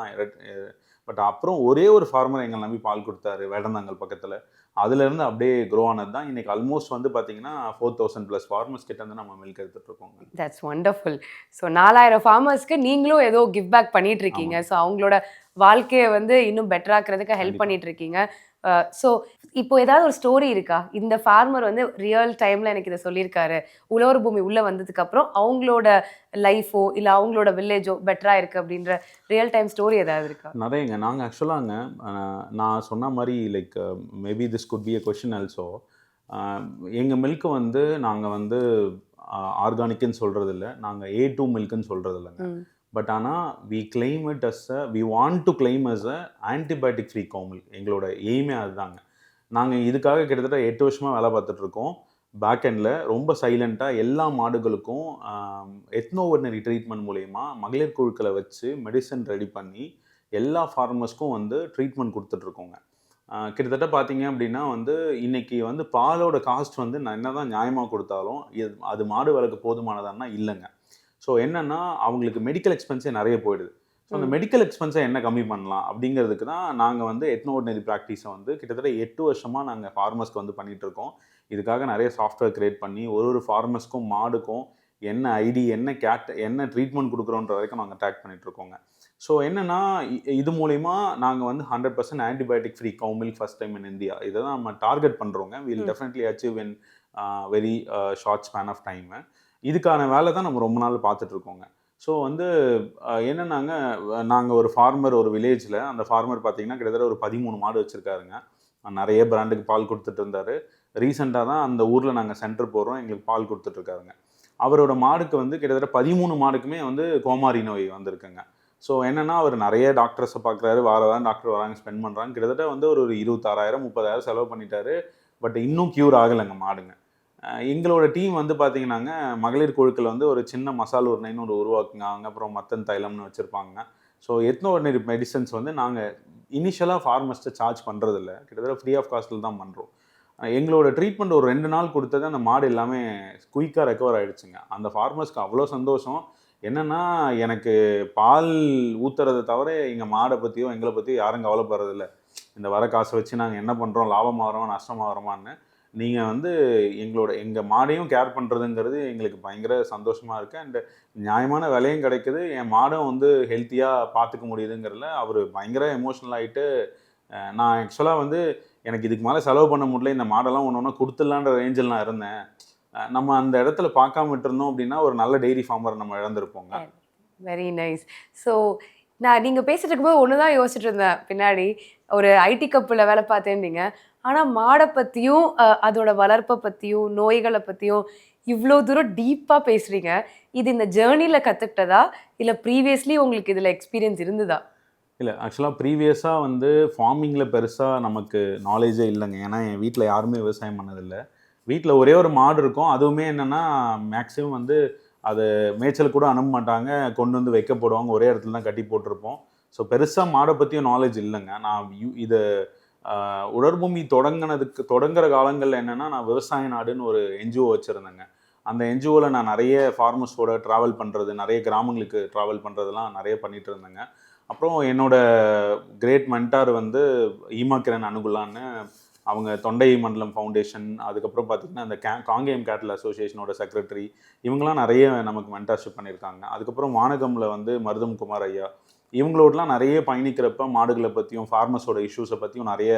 பட் அப்புறம் ஒரே ஒரு ஃபார்மர் எங்களை நம்பி பால் கொடுத்தாரு, வேடந்தாங்கல் பக்கத்தில். அதுலேருந்து அப்படியே க்ரோ ஆனது தான். இன்றைக்கி ஆல்மோஸ்ட் வந்து பார்த்தீங்கன்னா 4000+ ஃபார்மர்ஸ் கிட்ட வந்து நம்ம மில்க் எடுத்துகிட்டு இருக்கோங்க. That's wonderful. ஸோ 4000 ஃபார்மர்ஸ்க்கு நீங்களும் ஏதோ கிவ் பேக் பண்ணிட்டு இருக்கீங்க. ஸோ அவங்களோட வாழ்க்கையை வந்து இன்னும் பெட்டராக்கிறதுக்கு ஹெல்ப் பண்ணிட்டு இருக்கீங்க. ஸோ இப்போ ஏதாவது ஒரு ஸ்டோரி இருக்கா? இந்த ஃபார்மர் வந்து ரியல் டைமில் எனக்கு இதை சொல்லியிருக்காரு, உழவர் பூமி உள்ளே வந்ததுக்கப்புறம் அவங்களோட லைஃபோ இல்லை அவங்களோட வில்லேஜோ பெட்டராக இருக்குது அப்படின்ற ரியல் டைம் ஸ்டோரி ஏதாவது இருக்கா? நிறையங்க. நாங்கள் ஆக்சுவலாங்க நான் சொன்ன மாதிரி like maybe this could be a question also. எங்கள் மில்க்கு வந்து நாங்கள் வந்து ஆர்கானிக்குன்னு சொல்கிறது இல்லை, நாங்கள் A2 மில்க்குன்னு சொல்கிறது இல்லைங்க. பட் ஆனால் we want to claim as a antibiotic free cow milk. எங்களோட எய்மே அதுதாங்க. நாங்கள் இதுக்காக கிட்டத்தட்ட 8 வருஷமாக வேலை பார்த்துட்ருக்கோம். பேக் எண்டில் ரொம்ப சைலண்ட்டாக எல்லா மாடுகளுக்கும் எத்னோவெர்னரி ட்ரீட்மெண்ட் மூலயமா மகளிர் குழுக்களை வச்சு மெடிசன் ரெடி பண்ணி எல்லா ஃபார்மர்ஸ்க்கும் வந்து ட்ரீட்மெண்ட் கொடுத்துட்ருக்கோங்க. கிட்டத்தட்ட பார்த்தீங்க அப்படின்னா வந்து இன்னைக்கு வந்து பாலோட காஸ்ட் வந்து நான் என்னதான் நியாயமாக கொடுத்தாலும் அது மாடு வளர்க்க போதுமானதான்னா இல்லைங்க. ஸோ என்னன்னா அவங்களுக்கு மெடிக்கல் எக்ஸ்பென்ஸே நிறைய போயிடுது. ஸோ அந்த மெடிக்கல் எக்ஸ்பென்ஸை என்ன கம்மி பண்ணலாம் அப்படிங்கிறதுக்கு தான் நாங்கள் வந்து எத்னோஆர்டினரி ப்ராக்டிஸை வந்து கிட்டத்தட்ட 8 வருஷமாக நாங்கள் ஃபார்மர்ஸ்க்கு வந்து பண்ணிட்டு இருக்கோம். இதுக்காக நிறைய சாஃப்ட்வேர் கிரியேட் பண்ணி ஒரு ஃபார்மர்ஸ்க்கும் மாடுக்கும் என்ன ஐடி, என்ன என்ன ட்ரீட்மெண்ட் கொடுக்குறோன்ற வரைக்கும் நாங்கள் ட்ராக் பண்ணிட்டு இருக்கோங்க. ஸோ என்னன்னா இது மூலிமா நாங்கள் வந்து 100% antibiotic free cow milk first time in India. இதை தான் நம்ம டார்கெட் பண்ணுறோங்க. Will definitely achieve in very short span of time. இதுக்கான வேலை தான் நம்ம ரொம்ப நாள் பார்த்துட்டு இருக்கோங்க. ஸோ வந்து என்னன்னாங்க, நாங்கள் ஒரு ஃபார்மர் ஒரு வில்லேஜில், அந்த ஃபார்மர் பார்த்தீங்கன்னா கிட்டத்தட்ட ஒரு 13 மாடு வச்சுருக்காருங்க. நிறைய பிராண்டுக்கு பால் கொடுத்துட்டு இருந்தார். ரீசெண்டாக தான் அந்த ஊரில் நாங்கள் சென்டர் போடுறோம், எங்களுக்கு பால் கொடுத்துட்ருக்காருங்க. அவரோட மாடுக்கு வந்து கிட்டத்தட்ட 13 மாடுக்குமே வந்து கோமாரி நோய் வந்திருக்குங்க. ஸோ என்னென்னா அவர் நிறைய டாக்டர்ஸை பார்க்குறாரு, வாரம் டாக்டர் வராங்க, ஸ்பெண்ட் பண்ணுறாங்க. கிட்டத்தட்ட வந்து ஒரு 26,000 30,000 செலவு பண்ணிட்டாரு. பட் இன்னும் க்யூர் ஆகலைங்க மாடுங்க. எங்களோட டீம் வந்து பார்த்தீங்கன்னாங்க, மகளிர் குழுக்கள் வந்து ஒரு சின்ன மசால் உருணைன்னு ஒரு உருவாக்குனாங்க. அப்புறம் மத்தன் தைலம்னு வச்சுருப்பாங்க. ஸோ எத்னோஆர்டினரி மெடிசன்ஸ் வந்து நாங்கள் இனிஷியலாக ஃபார்மர்ஸ்ட்டை சார்ஜ் பண்ணுறதில்ல. கிட்டத்தட்ட ஃப்ரீ ஆஃப் காஸ்ட்டில் தான் பண்ணுறோம். எங்களோட ட்ரீட்மெண்ட் ஒரு 2 நாள் கொடுத்தது அந்த மாடு எல்லாமே குயிக்காக ரெக்கவர் ஆகிடுச்சுங்க. அந்த ஃபார்மர்ஸ்க்கு அவ்வளோ சந்தோஷம். என்னென்னா, எனக்கு பால் ஊற்றுறதை தவிர எங்கள் மாடை பற்றியோ எங்களை பற்றியோ யாரும் கவலைப்படுறதில்ல. இந்த வர காசை வச்சு நாங்கள் என்ன பண்ணுறோம், லாபமாக வரோமா நஷ்டமாக வரோமான்னு. நீங்கள் வந்து எங்கள் மாடையும் கேர் பண்ணுறதுங்கிறது எங்களுக்கு பயங்கர சந்தோஷமாக இருக்குது. அண்டு நியாயமான விலையும் கிடைக்குது. என் மாடும் வந்து ஹெல்த்தியாக பார்த்துக்க முடியுதுங்கிறதுல அவர் பயங்கர எமோஷ்னல் ஆகிட்டு, நான் ஆக்சுவலாக வந்து எனக்கு இதுக்கு மேலே செலவு பண்ண முடியல, இந்த மாடெல்லாம் ஒன்று ஒன்றா கொடுத்துடலான்ற ரேஞ்சில் நான் இருந்தேன். நம்ம அந்த இடத்துல பார்க்காம விட்டுருந்தோம் அப்படின்னா ஒரு நல்ல டெய்ரி ஃபார்மர் நம்ம இழந்திருப்போங்க. Very nice. ஸோ நீங்கள் பேசிட்டு இருக்கும்போது ஒன்று தான் யோசிச்சுட்டு இருந்தேன். பின்னாடி ஒரு ஐடி கப்பில் வேலை பார்த்தேன்னீங்க. ஆனால் மாடை பற்றியும் அதோட வளர்ப்பை பற்றியும் நோய்களை பற்றியும் இவ்வளோ தூரம் டீப்பாக பேசுகிறீங்க. இது இந்த ஜேர்னியில் கற்றுக்கிட்டதா, இல்லை ப்ரீவியஸ்லி உங்களுக்கு இதில் எக்ஸ்பீரியன்ஸ் இருந்ததா? இல்லை, ஆக்சுவலாக ப்ரீவியஸாக வந்து ஃபார்மிங்கில் பெருசாக நமக்கு நாலேஜே இல்லைங்க. ஏன்னா என் வீட்டில் யாருமே விவசாயம் பண்ணதில்லை. வீட்டில் ஒரே ஒரு மாடு இருக்கும். அதுவுமே என்னென்னா மேக்ஸிமம் வந்து அது மேய்ச்சல் கூட அனுப்ப மாட்டாங்க, கொண்டு வந்து வைக்க போடுவாங்க, ஒரே இடத்துல தான் கட்டி போட்டிருப்போம். ஸோ பெருசாக மாடை பற்றியும் நாலேஜ் இல்லைங்க. நான் இதை உடற்பூமி தொடங்குற காலங்களில் என்னென்னா, நான் விவசாய நாடுன்னு ஒரு என்ஜிஓ வச்சுருந்தேங்க. அந்த என்ஜிஓவில் நான் நிறைய ஃபார்மர்ஸோட ட்ராவல் பண்ணுறது, நிறைய கிராமங்களுக்கு ட்ராவல் பண்ணுறதுலாம் நிறைய பண்ணிகிட்டு இருந்தேங்க. அப்புறம் என்னோட கிரேட் மென்டார் வந்து ஈமாக்கிரன் அனுகுலான்னு, அவங்க தொண்டை மண்டலம் ஃபவுண்டேஷன், அதுக்கப்புறம் பார்த்திங்கன்னா அந்த காங்கேயம் கேட்டல் அசோசியேஷனோட செக்ரட்டரி, இவங்களாம் நிறைய நமக்கு மென்டார்ஷிப் பண்ணியிருக்காங்க. அதுக்கப்புறம் வானகமில் வந்து மருதம் குமார் ஐயா, இவங்களோடலாம் நிறைய பயணிக்கிறப்ப மாடுகளை பற்றியும் ஃபார்மர்ஸோட இஷ்யூஸை பற்றியும் நிறைய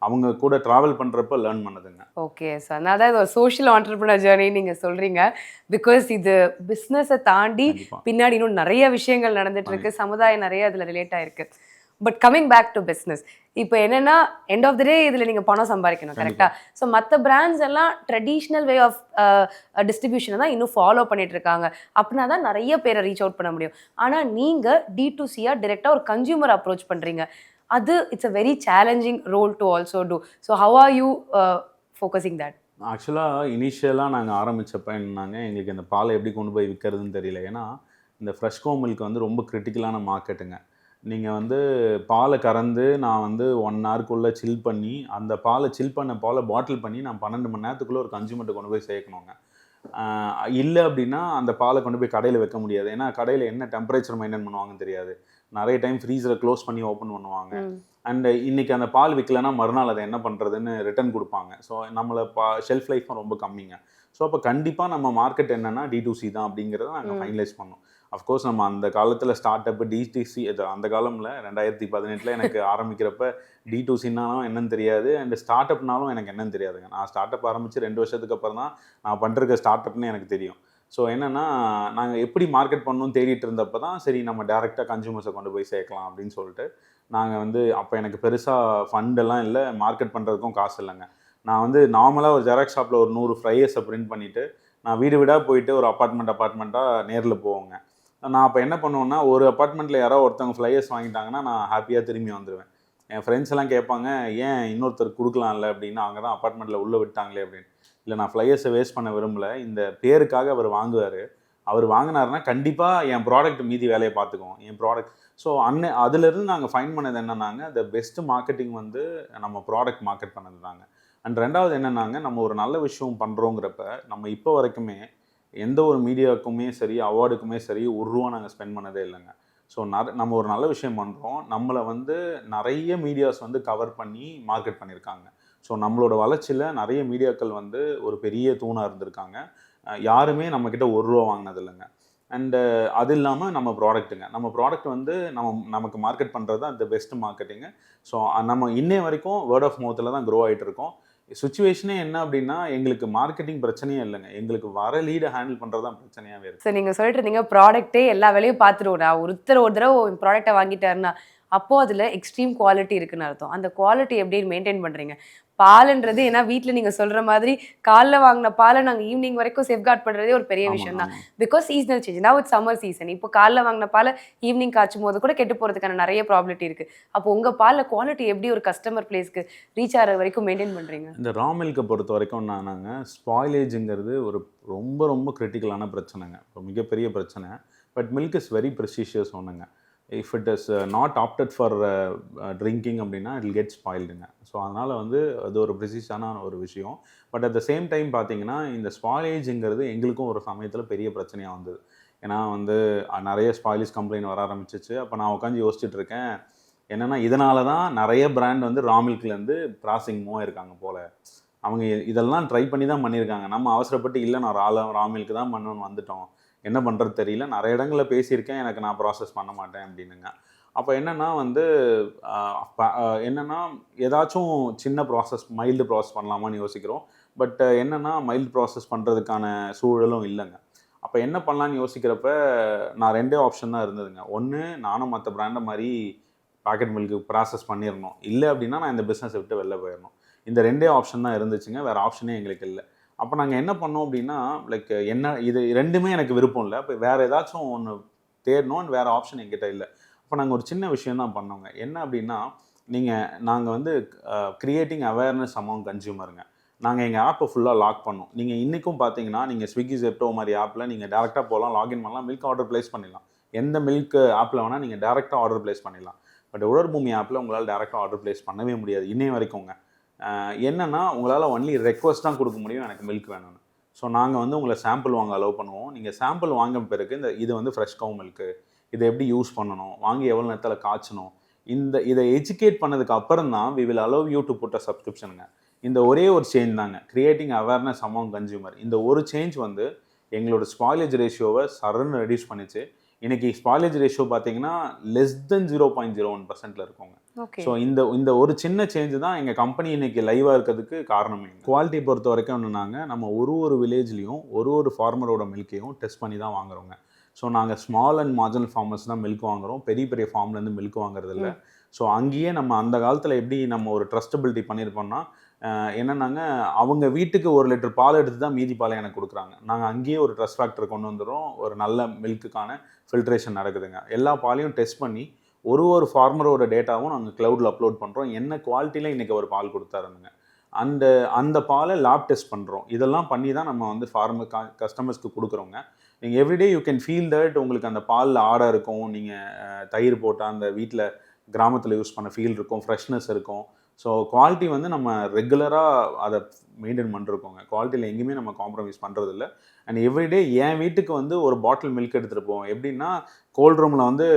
அவங்க கூட ட்ராவல் பண்ணுறப்ப லேர்ன் பண்ணுதுங்க. ஓகே சார், நான் தான் இது ஒரு சோஷியல் ஆண்டர்ப்ரனர் ஜேர்னி நீங்கள் சொல்கிறீங்க. பிகாஸ் இது பிஸ்னஸை தாண்டி பின்னாடி இன்னும் நிறைய விஷயங்கள் நடந்துட்டு இருக்கு, சமுதாயம் நிறைய அதில் ரிலேட் ஆயிருக்கு. But coming back to business, இப்போ என்னென்னா எண்ட் ஆஃப் த டே இதில் நீங்கள் பணம் சம்பாதிக்கணும், கரெக்டாக? ஸோ மற்ற பிராண்ட்ஸ் எல்லாம் ட்ரெடிஷ்னல் வே ஆஃப் டிஸ்ட்ரிபியூஷனை தான் இன்னும் ஃபாலோ பண்ணிட்டு இருக்காங்க. அப்படின்னா தான் நிறைய பேரை ரீச் அவுட் பண்ண முடியும். ஆனால் நீங்கள் D2Cயாக டிரெக்டாக ஒரு கன்சியூமர் அப்ரோச் பண்ணுறீங்க. அது it's a very challenging role to also do. So how are you focusing that? ஆக்சுவலாக இனிஷியலாக நாங்கள் ஆரம்பித்தப்ப என்னன்னாங்க, எங்களுக்கு இந்த பாலை எப்படி கொண்டு போய் விற்கிறதுன்னு தெரியல. ஏன்னா இந்த ஃப்ரெஷ் கோ மில்க் வந்து ரொம்ப கிரிட்டிக்கலான மார்க்கெட்டுங்க. நீங்கள் வந்து பாலை கறந்து நான் வந்து 1 ஹவருக்குள்ளே சில் பண்ணி, அந்த பாலை சில் பண்ண பாலை பாட்டில் பண்ணி நான் 12 மணி நேரத்துக்குள்ளே ஒரு கன்சியூமர்கிட்ட கொண்டு போய் சேர்க்கணுங்க. இல்லை அப்படின்னா அந்த பாலை கொண்டு போய் கடையில் வைக்க முடியாது. ஏன்னா கடையில் என்ன டெம்பரேச்சர் மெயின்டைன் பண்ணுவாங்கன்னு தெரியாது. நிறைய டைம் ஃப்ரீசரை க்ளோஸ் பண்ணி ஓப்பன் பண்ணுவாங்க. அண்ட் இன்றைக்கி அந்த பால் விற்கலைன்னா மறுநாள் அதை என்ன பண்ணுறதுன்னு ரிட்டர்ன் கொடுப்பாங்க. ஸோ நம்மளை ஷெல்ஃப் லைஃப்பும் ரொம்ப கம்மிங்க. ஸோ அப்போ கண்டிப்பாக நம்ம மார்க்கெட் என்னென்னா D2C தான் அப்படிங்கிறத நாங்கள் ஃபைனலைஸ் பண்ணோம். அஃப்கோர்ஸ் நம்ம அந்த காலத்தில் ஸ்டார்ட் அப் D2C, அந்த காலமில் 2018 எனக்கு ஆரம்பிக்கிறப்ப D2Cனாலும் என்னன்னு தெரியாது, அண்ட் ஸ்டார்ட் அப்னாலும் எனக்கு என்னன்னு தெரியாதுங்க. நான் ஸ்டார்ட் அப் ஆரம்பித்து 2 வருஷத்துக்கு அப்புறம் தான் நான் பண்ணிருக்க ஸ்டார்ட் அப்னு எனக்கு தெரியும். ஸோ என்னென்னா, நாங்கள் எப்படி மார்க்கெட் பண்ணணும்னு தேடிட்டு இருந்தப்போ தான் சரி நம்ம டேரெக்டாக கன்சூமர்ஸை கொண்டு போய் சேர்க்கலாம் அப்படின்னு சொல்லிட்டு நாங்கள் வந்து, அப்போ எனக்கு பெருசாக ஃபண்டெல்லாம் இல்லை, மார்க்கெட் பண்ணுறதுக்கும் காசு இல்லைங்க. நான் வந்து நார்மலாக ஒரு ஜெராக்ஸ் ஷாப்பில் ஒரு 100 ஃப்ளையர்ஸை பிரிண்ட் பண்ணிவிட்டு நான் வீடு வீடாக போயிட்டு ஒரு அப்பார்ட்மெண்ட்டாக நேரில் போவோங்க. நான் அப்போ என்ன பண்ணுவேன்னா, ஒரு அப்பார்ட்மெண்ட்டில் யாரோ ஒருத்தவங்க ஃப்ளையர்ஸ் வாங்கிட்டாங்கன்னா நான் ஹாப்பியாக திரும்பி வந்துடுவேன். என் ஃப்ரெண்ட்ஸ் எல்லாம் கேட்பாங்க, ஏன் இன்னொருத்தர் கொடுக்கலாம்ல அப்படின்னு, அவங்க தான் அப்பார்ட்மெண்ட்டில் உள்ளே விட்டாங்களே அப்படின்னு. இல்லை, நான் ஃப்ளையர்ஸை வேஸ்ட் பண்ண விரும்பல, இந்த பேருக்காக அவர் வாங்குவார், அவர் வாங்கினாருன்னா கண்டிப்பாக என் ப்ராடக்ட் மீதி வேலையை பார்த்துக்குவோம், என் ப்ராடக்ட். ஸோ அதுலேருந்து நாங்கள் ஃபைன் பண்ணது என்னன்னாங்க, த பெஸ்ட் மார்க்கெட்டிங் வந்து நம்ம ப்ராடக்ட் மார்க்கெட் பண்ணது தாங்க. அண்ட் ரெண்டாவது என்னன்னாங்க, நம்ம ஒரு நல்ல விஷயம் பண்ணுறோங்கிறப்ப நம்ம இப்போ வரைக்குமே எந்த ஒரு மீடியாவுக்குமே சரி, அவார்டுக்குமே சரி, ரூபா நாங்கள் ஸ்பெண்ட் பண்ணதே இல்லைங்க. ஸோ நம்ம ஒரு நல்ல விஷயம் பண்ணுறோம், நம்மளை வந்து நிறைய மீடியாஸ் வந்து கவர் பண்ணி மார்க்கெட் பண்ணியிருக்காங்க. ஸோ நம்மளோட வளர்ச்சியில் நிறைய மீடியாக்கள் வந்து ஒரு பெரிய தூணாக இருந்திருக்காங்க. யாருமே நம்மக்கிட்ட ரூபா வாங்கினது இல்லைங்க. அண்டு அது இல்லாமல் நம்ம ப்ராடக்ட் வந்து நமக்கு மார்க்கெட் பண்ணுறது தான் த பெஸ்ட் மார்க்கெட்டிங்கு. ஸோ நம்ம இன்னைய வரைக்கும் வேர்ட் ஆஃப் மவுத்தில் தான் க்ரோ ஆகிட்டு இருக்கோம். சுச்சுவேஷனே என்ன அப்படின்னா, எங்களுக்கு மார்க்கெட்டிங் பிரச்சனையே இல்லைங்க, எங்களுக்கு வர லீடை ஹேண்டில் பண்ணுறது தான் பிரச்சனையாகவே இருக்குது. சார் நீங்கள் சொல்லிட்டு இருந்தீங்க ப்ராடக்ட்டே எல்லா வேலையும் பார்த்துருவோம். நான் ஒரு தடவை ப்ராடக்ட்டை வாங்கிட்டாருன்னா அப்போ அதில் எக்ஸ்ட்ரீம் குவாலிட்டி இருக்குன்னு அர்த்தம். அந்த குவாலிட்டி எப்படி மெயின்டைன் பண்ணுறீங்க? பாலுன்றது ஏன்னா வீட்டில் நீங்கள் சொல்கிற மாதிரி காலைல வாங்கின பாலை நாங்கள் ஈவினிங் வரைக்கும் சேஃப்கார்ட் பண்ணுறதே ஒரு பெரிய விஷயம் தான். பிகாஸ் சீசனல் சேஞ்ச் நான் வித் சம்மர் சீசன் இப்போ காலைல வாங்கின பாலை ஈவினிங் காய்ச்சும் போது கூட கெட்டு போகிறதுக்கான நிறைய ப்ராபிலிட்டி இருக்குது. அப்போ உங்கள் பாலில் குவாலிட்டி எப்படி ஒரு கஸ்டமர் பிளேஸ்க்கு ரீச் ஆகிற வரைக்கும் மெயின்டைன் பண்ணுறீங்க? இந்த ரா மில்கை பொறுத்த வரைக்கும் நாங்கள் ஸ்பாயிலேஜுங்கிறது ஒரு ரொம்ப ரொம்ப கிரிட்டிக்கலான பிரச்சனைங்க, ஒரு மிகப்பெரிய பிரச்சனை. பட் மில்க் இஸ் வெரி ப்ரெஷிஷியஸ் ஒன்றுங்க. If it is not opted for drinking அப்படின்னா இட் வில் கெட் ஸ்பாயில்டுங்க. ஸோ அதனால் வந்து அது ஒரு ப்ரெசிஷான ஒரு விஷயம். But at the same time பார்த்தீங்கன்னா, இந்த ஸ்பாயிலேஜுங்கிறது எங்களுக்கும் ஒரு சமயத்தில் பெரிய பிரச்சனையாக வந்தது. ஏன்னா வந்து நிறைய ஸ்பாயிலேஜ் கம்ப்ளைண்ட் வர ஆரம்பிச்சிச்சு. அப்போ நான் உட்காந்து யோசிச்சுட்டு இருக்கேன், என்னென்னா இதனால தான் நிறைய பிராண்ட் வந்து ரா மில்க்லேருந்து ப்ராசஸிங் மூவ் ஆயிருக்காங்க போல். அவங்க இதெல்லாம் ட்ரை பண்ணி தான் பண்ணியிருக்காங்க. நம்ம அவசரப்பட்டு இல்லை நான் ரா மில்க் தான் பண்ணணும்னு வந்துட்டோம், என்ன பண்ணுறது தெரியல. நிறைய இடங்களில் பேசியிருக்கேன், எனக்கு நான் ப்ராசஸ் பண்ண மாட்டேன் அப்படின்னுங்க. அப்போ என்னென்னா வந்து என்னென்னா ஏதாச்சும் சின்ன ப்ராசஸ் மைல்டு ப்ராசஸ் பண்ணலாமான்னு யோசிக்கிறோம். பட் என்னென்னா மைல்டு ப்ராசஸ் பண்ணுறதுக்கான சூழலும் இல்லைங்க. அப்போ என்ன பண்ணலான்னு யோசிக்கிறப்ப நான் 2 ஆப்ஷன் தான் இருந்ததுங்க. ஒன்று, நானும் மற்ற பிராண்டை மாதிரி பாக்கெட் மில்க்கு ப்ராசஸ் பண்ணிடணும், இல்லை அப்படின்னா நான் இந்த பிஸ்னஸை விட்டு வெளில போயிடணும். இந்த 2 ஆப்ஷன் தான் இருந்துச்சுங்க, வேறு ஆப்ஷனே எங்களுக்கு இல்லை. அப்போ நாங்கள் என்ன பண்ணோம் அப்படின்னா, லைக் இது 2மே எனக்கு விருப்பம் இல்லை, அப்போ வேறு ஏதாச்சும் ஒன்று தேடணும், வேறு ஆப்ஷன் என்கிட்ட இல்லை. அப்போ நாங்கள் ஒரு சின்ன விஷயம் தான் பண்ணோங்க. என்ன அப்படின்னா, நாங்கள் வந்து கிரியேட்டிங் அவேர்னஸ் அமாங் கன்சியூமருங்க. நாங்கள் எங்கள் ஆப்பை ஃபுல்லாக லாக் பண்ணோம். நீங்கள் இன்றைக்கும் பார்த்தீங்கன்னா, நீங்கள் ஸ்விக்கி ஜெப்டோ மாதிரி ஆப்பில் நீங்கள் டேரெக்டாக போகலாம், லாகின் பண்ணலாம், மில்க் ஆர்டர் ப்ளேஸ் பண்ணிடலாம். எந்த மில்க் ஆப்பில் வேணால் நீங்கள் டேரெக்டாக ஆர்டர் ப்ளேஸ் பண்ணிடலாம். பட் உலர் பூமி ஆப்பில் உங்களால் டேரெக்டாக ஆர்டர் ப்ளேஸ் பண்ணவே முடியாது இன்னைய வரைக்குங்க. என்னென்னா உங்களால் ஒன்லி ரெக்வஸ்ட் தான் கொடுக்க முடியும், எனக்கு மில்க் வேணும்னு. ஸோ நாங்கள் வந்து உங்களை சாம்பிள் வாங்க அலோவ் பண்ணுவோம். நீங்கள் சாம்பிள் வாங்கின பிறகு இது வந்து ஃப்ரெஷ் கவு மில்க்கு, இதை எப்படி யூஸ் பண்ணணும், வாங்கி எவ்வளோ நேரத்தில் காய்ச்சணும், இதை எஜுகேட் பண்ணதுக்கு அப்புறம் தான் we will allow you to put a சப்ஸ்கிரிப்ஷனுங்க. இந்த ஒரே ஒரு சேஞ்ச் தாங்க, கிரியேட்டிங் அவேர்னஸ் அமாங் கன்சியூமர். இந்த ஒரு சேஞ்ச் வந்து எங்களோட ஸ்பாயிலேஜ் ரேஷியோவை சரன்னு ரெடியூஸ் பண்ணிச்சு. இன்னைக்கு ஸ்பாயிலேஜ் ரேஷியோ பார்த்தீங்கன்னா லெஸ் தென் 0.01% இருக்குங்க. ஸோ இந்த ஒரு சின்ன சேஞ்சு தான் எங்கள் கம்பெனி இன்னைக்கு லைவாக இருக்கிறதுக்கு காரணமே. குவாலிட்டி பொறுத்த வரைக்கும் என்னன்னாங்க, நம்ம ஒரு வில்லேஜ்லேயும் ஒரு ஃபார்மரோட மில்க்கையும் டெஸ்ட் பண்ணி தான் வாங்குறோங்க. ஸோ நாங்கள் ஸ்மால் அண்ட் மார்ஜினல் ஃபார்மர்ஸ் தான் மில்க் வாங்குகிறோம், பெரிய ஃபார்ம்லேருந்து மில்க் வாங்குறது இல்லை. ஸோ அங்கேயே நம்ம அந்த காலத்தில் எப்படி நம்ம ஒரு ட்ரஸ்டபிலிட்டி பண்ணியிருப்போம்னா, என்னன்னாங்க, அவங்க வீட்டுக்கு 1 லிட்டர் பால் எடுத்து தான் மீதி பாலை எனக்கு கொடுக்குறாங்க. நாங்கள் அங்கேயே ஒரு ட்ரஸ்ட் ஃபேக்டர் கொண்டு வந்துடுறோம், ஒரு நல்ல மில்க்குக்கான ஃபில்ட்ரேஷன் நடக்குதுங்க. எல்லா பாலையும் டெஸ்ட் பண்ணி ஒரு ஃபார்மரோட டேட்டாவும் நாங்கள் க்ளவுடில் அப்லோட் பண்ணுறோம். என்ன குவாலிட்டியில் இன்றைக்கி ஒரு பால் கொடுத்தாருங்க, அந்த பாலை லேப் டெஸ்ட் பண்ணுறோம். இதெல்லாம் பண்ணி தான் நம்ம வந்து கஸ்டமர்ஸ்க்கு கொடுக்குறோங்க. நீங்கள் everyday you can feel that உங்களுக்கு அந்த பாலில் ஆடை இருக்கும், நீங்கள் தயிர் போட்டால் அந்த வீட்டில் கிராமத்தில் யூஸ் பண்ண ஃபீல் இருக்கும், ஃப்ரெஷ்னஸ் இருக்கும். ஸோ குவாலிட்டி வந்து நம்ம ரெகுலராக அதை மெயின்டைன் பண்ணிருக்கோங்க. குவாலிட்டியில் எங்கேயுமே நம்ம காம்ப்ரமைஸ் பண்ணுறதில்ல. அண்ட் எவ்ரிடே என் வீட்டுக்கு வந்து ஒரு பாட்டில் மில்க் எடுத்துகிட்டு போவோம். எப்படின்னா, கோல்ட் ரூமில் வந்து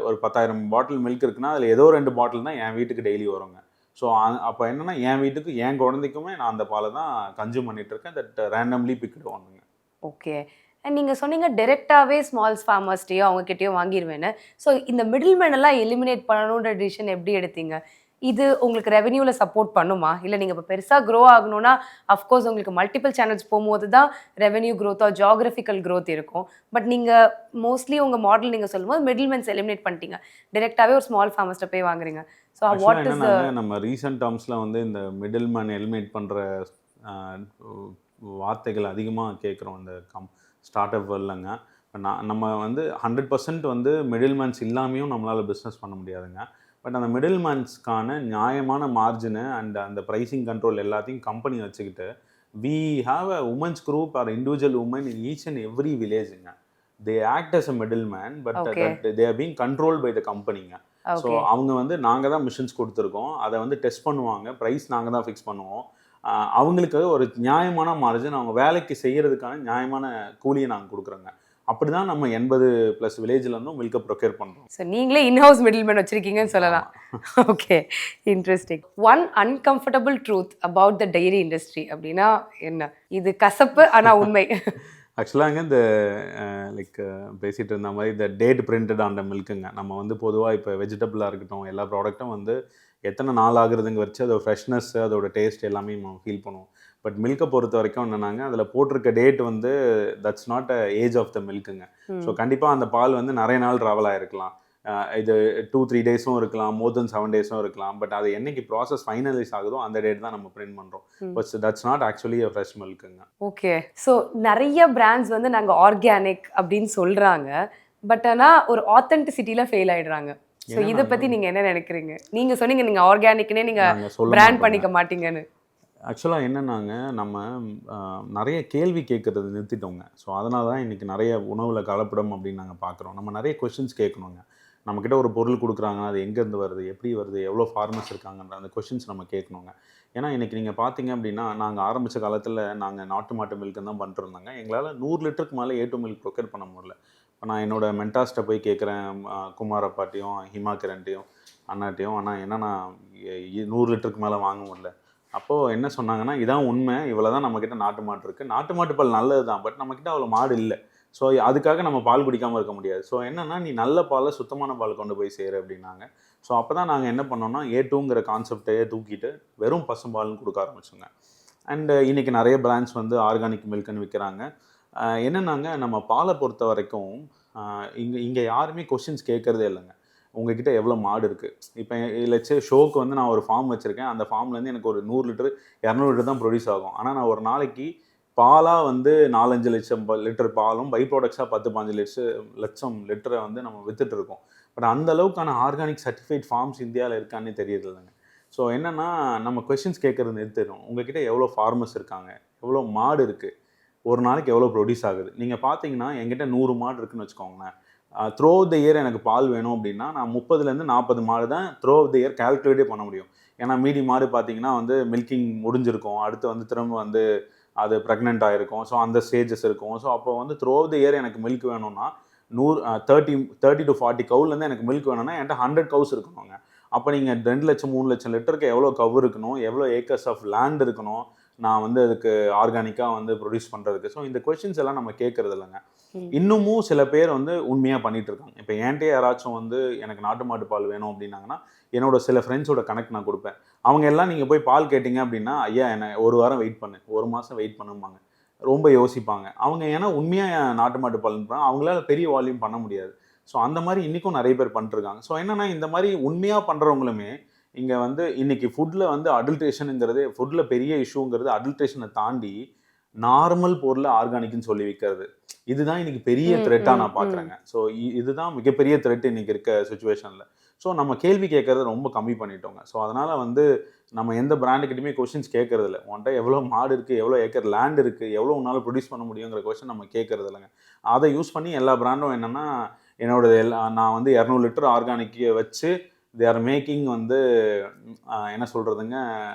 ஒரு 10,000 பாட்டில் மில்க் இருக்குன்னா அதில் ஏதோ 2 பாட்டில் தான் என் வீட்டுக்கு டெய்லி வருங்க. ஸோ அப்போ என்னென்னா, என் வீட்டுக்கு என் குழந்தைக்குமே நான் அந்த பாலை தான் கன்சியூம் பண்ணிகிட்ருக்கேன். தட் ரேண்டம்லி பிக்டு ஒன்றுங்க. ஓகே. அண்ட் நீங்கள் சொன்னீங்க டேரெக்டாகவே ஸ்மால்ஸ் ஃபார்மர்ஸ்டையோ அவங்ககிட்டயோ வாங்கிடுவேன்னு. ஸோ இந்த மிடில் மேன் எல்லாம் எலிமினேட் பண்ணணுன்ற டிசிஷன் எப்படி எடுத்தீங்க? இது உங்களுக்கு ரெவென்யூவில் சப்போர்ட் பண்ணுமா? இல்லை நீங்கள் இப்போ பெருசாக க்ரோ ஆகணும்னா அஃப்கோர்ஸ் உங்களுக்கு மல்டிபிள் சேனல்ஸ் போகும்போது தான் ரெவென்யூ க்ரோத்தோ ஜியாகிரபிக்கல் க்ரோத் இருக்கும். பட் நீங்கள் மோஸ்ட்லி உங்கள் மாடல் நீங்கள் சொல்லும்போது மிடில் மேன்ஸ் எலிமினேட் பண்ணிட்டீங்க, டேரெக்டாகவே ஒரு ஸ்மால் ஃபார்மர்ஸ்ட்டை போய் வாங்குறீங்க. ஸோ வாட் இஸ் நம்ம ரீசெண்ட் டேர்ம்ஸில் வந்து இந்த மிடில் மேன் எலிமினேட் பண்ணுற வார்த்தைகள் அதிகமாக கேட்குறோம் இந்த ஸ்டார்ட் அப் வேர்ல்டுங்க. நம்ம வந்து 100% வந்து மிடில் மேன்ஸ் இல்லாமையும் நம்மளால் பிஸ்னஸ் பண்ண முடியாதுங்க. பட் அந்த மிடில் மேன்ஸ்க்கான நியாயமான மார்ஜினு அண்ட் அந்த ப்ரைஸிங் கண்ட்ரோல் எல்லாத்தையும் கம்பெனி வச்சுக்கிட்டு we have a women's group or individual woman in each and every வில்லேஜுங்க. They act as a middle man, but Okay. They are being controlled by the கம்பெனிங்க. So okay. அவங்க வந்து நாங்கள் தான் மிஷின்ஸ் கொடுத்துருக்கோம், அதை வந்து டெஸ்ட் பண்ணுவாங்க, ப்ரைஸ் நாங்கள் தான் ஃபிக்ஸ் பண்ணுவோம். அவங்களுக்கு ஒரு நியாயமான மார்ஜின், அவங்க வேலைக்கு செய்கிறதுக்கான நியாயமான கூலியை நாங்கள் கொடுக்குறோங்க. அப்படி தான் நம்ம 80+ வில்லேஜில் இருந்தும் மில்கை ப்ரொக்யூர் பண்ணுறோம். ஸோ நீங்களே இன்ஹவுஸ் மிடில்மேன் வச்சிருக்கீங்கன்னு சொல்லலாம். Okay, interesting. One uncomfortable truth about the dairy industry அப்படின்னா என்ன? இது கசப்பு ஆனால் உண்மை. ஆக்சுவலாக இந்த லைக் பேசிகிட்டு இருந்த மாதிரி இந்த டேட் பிரிண்டட் ஆன் த மில்க்குங்க. நம்ம வந்து பொதுவாக இப்போ வெஜிடபிளாக இருக்கட்டும், எல்லா ப்ராடக்ட்டும் வந்து எத்தனை நாள் ஆகுறதுங்க வச்சு அதோட ஃப்ரெஷ்னஸ், அதோட டேஸ்ட் எல்லாமே நம்ம ஃபீல் பண்ணுவோம். பட் மில்கை பொறுத்த வரைக்கும் என்னன்னாங்க, அதில் போட்டிருக்க டேட் வந்து that's not a age of the மில்க்குங்க. ஸோ கண்டிப்பாக அந்த பால் வந்து நிறைய நாள் ட்ராவல் ஆகிருக்கலாம். இது 2-3 டேஸும் இருக்கலாம், மோர் தென் 7 டேஸும் இருக்கலாம். பட் அது என்னைக்கு ப்ராசஸ் ஃபைனலைஸ் ஆகுதோ அந்த டேட் தான் நம்ம பிரிண்ட் பண்ணுறோம். But that's not actually a fresh மில்க்குங்க. ஓகே. ஸோ நிறைய பிராண்ட்ஸ் வந்து நாங்கள் ஆர்கானிக் அப்படின்னு சொல்கிறாங்க, பட் ஆனால் ஒரு ஆத்தென்டிசிட்டியில் ஃபெயில் ஆயிடுறாங்க. ஸோ இதை பற்றி நீங்கள் என்ன நினைக்கிறீங்க? நீங்கள் சொன்னீங்க நீங்கள் ஆர்கானிக்னே நீங்கள் பிராண்ட் பண்ணிக்க மாட்டீங்கன்னு. ஆக்சுவலாக என்னன்னாங்க, நம்ம நிறைய கேள்வி கேட்குறது நிறுத்திட்டோங்க. ஸோ அதனால தான் இன்றைக்கி நிறைய உணவில் கலப்படம் அப்படின்னு நாங்கள் பார்க்குறோம். நம்ம நிறைய கொஷின்ஸ் கேட்கணுங்க. நம்மக்கிட்ட ஒரு பொருள் கொடுக்குறாங்கன்னா அது எங்கேருந்து வருது, எப்படி வருது, எவ்வளோ ஃபார்மர்ஸ் இருக்காங்கன்ற அந்த கொஷின்ஸ் நம்ம கேட்கணுங்க. ஏன்னா இன்றைக்கி நீங்கள் பார்த்தீங்க அப்படின்னா, நாங்கள் ஆரம்பித்த காலத்தில் நாங்கள் நாட்டு மாட்டு மில்க்கு தான் பண்ணிட்டுருந்தாங்க. எங்களால் 100 லிட்டருக்கு மேலே A2 மில்க் ப்ரொக்யூர் பண்ண முடியல. இப்போ நான் என்னோடய மென்டாஸ்ட்டை போய் கேட்குறேன், குமார் அப்பாட்டையும் ஹிமா கிரண்ட்டையும் அண்ணாட்டையும், அண்ணா என்னன்னா 100 லிட்டருக்கு மேலே வாங்க முடியல. அப்போது என்ன சொன்னாங்கன்னா, இதான் உண்மை, இவ்வளோ தான் நம்மக்கிட்ட நாட்டு மாடு இருக்குது, நாட்டு மாட்டு பால் நல்லது தான், பட் நம்மக்கிட்ட அவ்வளோ மாடு இல்லை. ஸோ அதுக்காக நம்ம பால் குடிக்காமல் இருக்க முடியாது. ஸோ என்னென்னா, நீ நல்ல பாலை சுத்தமான பால் கொண்டு போய் சேரு அப்படின்னாங்க. ஸோ அப்போ தான் நாங்கள் என்ன பண்ணோம்னா, A2ங்கிற கான்செப்டையே தூக்கிட்டு வெறும் பசும்பால்னு கொடுக்க ஆரம்பிச்சோங்க. அண்டு இன்றைக்கி நிறைய பிராண்ட்ஸ் வந்து ஆர்கானிக் மில்க்குன்னு விற்கிறாங்க. என்னென்னாங்க, நம்ம பாலை பொறுத்த வரைக்கும் இங்கே யாருமே கொஷின்ஸ் கேட்குறதே இல்லைங்க. உங்ககிட்ட எவ்வளோ மாடு இருக்குது, இப்போ லெட்ஸ் சே ஷோக்கு வந்து நான் ஒரு ஃபார்ம் வச்சுருக்கேன், அந்த ஃபார்ம்லேருந்து எனக்கு ஒரு 100 லிட்டர் 200 லிட்டர் தான் ப்ரொடியூஸ் ஆகும். ஆனால் நான் ஒரு நாளைக்கு பாலாக வந்து 4-5 லட்சம் லிட்டர் பாலும், பை ப்ராடக்ட்ஸாக 10-15 லட்சம் லிட்டரை வந்து நம்ம விற்றுட்ருக்கோம். பட் அந்த அளவுக்கான ஆர்கானிக் சர்டிஃபைட் ஃபார்ம்ஸ் இந்தியாவில் இருக்கான்னு தெரியறது இல்லைங்க. ஸோ என்னென்னா, நம்ம கொஷின்ஸ் கேட்குறது நிறுத்திடும். உங்ககிட்ட எவ்வளோ ஃபார்மர்ஸ் இருக்காங்க, எவ்வளோ மாடு இருக்குது, ஒரு நாளைக்கு எவ்வளோ ப்ரொடியூஸ் ஆகுது. நீங்கள் பார்த்தீங்கன்னா என்கிட்ட 100 மாடு இருக்குதுன்னு வச்சுக்கோங்களேன். த்ரூ அவுட் த இயர் எனக்கு பால் வேணும் அப்படின்னா நான் 30லேருந்து 40 மாடு தான் த்ரூ அவுட் த இயர் கால்குலேட்டே பண்ண முடியும். ஏன்னா மீதி மாடு பார்த்தீங்கன்னா வந்து மில்கிங் முடிஞ்சிருக்கும், அடுத்து வந்து திரும்ப வந்து அது ப்ரெக்னென்ட் ஆகிருக்கும். ஸோ அந்த ஸ்டேஜஸ் இருக்கும். ஸோ அப்போ வந்து த்ரூ அவுட் த இயர் எனக்கு மில்க் வேணும்னா 30 to 40 கவுலேருந்து எனக்கு மில்க் வேணும்னா என்கிட்ட 100 கவுஸ் இருக்கணுங்க. அப்போ நீங்கள் 2 லட்சம் 3 லட்சம் லிட்டருக்கு எவ்வளோ கவு இருக்கணும், எவ்வளோ ஏக்கர்ஸ் ஆஃப் லேண்ட் இருக்கணும் நான் வந்து அதுக்கு ஆர்கானிக்காக வந்து ப்ரொடியூஸ் பண்ணுறதுக்கு. ஸோ இந்த கொஷின்ஸ் எல்லாம் நம்ம கேட்குறது இல்லைங்க. இன்னமும் சில பேர் வந்து உண்மையாக பண்ணிகிட்டு இருக்காங்க. இப்போ என்கிட்ட யாராச்சும் வந்து எனக்கு நாட்டு மாட்டு பால் வேணும் அப்படின்னாங்கன்னா, என்னோட சில ஃப்ரெண்ட்ஸோட கனெக்ட் நான் கொடுப்பேன். அவங்க எல்லாம் நீங்கள் போய் பால் கேட்டிங்க அப்படின்னா, ஐயா என்ன 1 வாரம் வெயிட் பண்ணு, 1 மாதம் வெயிட் பண்ணும்பாங்க. ரொம்ப யோசிப்பாங்க அவங்க. ஏன்னா உண்மையாக நாட்டு மாட்டு பால் அவங்களால பெரிய வால்யூம் பண்ண முடியாது. ஸோ அந்த மாதிரி இன்றைக்கும் நிறைய பேர் பண்ணிட்டுருக்காங்க. ஸோ என்னென்னா, இந்த மாதிரி உண்மையாக பண்ணுறவங்களுமே இங்கே வந்து இன்றைக்கி ஃபுட்டில் வந்து அடல்ட்ரேஷனுங்கிறது, ஃபுட்டில் பெரிய இஷ்யூங்கிறது அடல்ட்ரேஷனை தாண்டி நார்மல் பொருளை ஆர்கானிக்னு சொல்லி விற்கிறது. இதுதான் இன்றைக்கி பெரிய த்ரெட்டாக நான் பார்க்குறேங்க. ஸோ இதுதான் மிகப்பெரிய த்ரெட் இன்றைக்கி இருக்க சுச்சுவேஷனில். ஸோ நம்ம கேள்வி கேட்குறத ரொம்ப கம்மி பண்ணிட்டோங்க. ஸோ அதனால் வந்து நம்ம எந்த பிராண்டுக்கிட்டையுமே கொஷின்ஸ் கேட்குறது இல்லை. உன்ட்ட எவ்வளோ மாடு இருக்குது, எவ்வளோ ஏக்கர் லேண்ட் இருக்குது, எவ்வளோ உன்னால் ப்ரொடியூஸ் பண்ண முடியுங்கிற கொஷின் நம்ம கேட்குறது இல்லைங்க. அதை யூஸ் பண்ணி எல்லா பிராண்டும் என்னென்னா, என்னோடய நான் வந்து 200 லிட்டர் ஆர்கானிக்கை வச்சு தே ஆர் மேக்கிங் வந்து என்ன சொல்கிறதுங்க,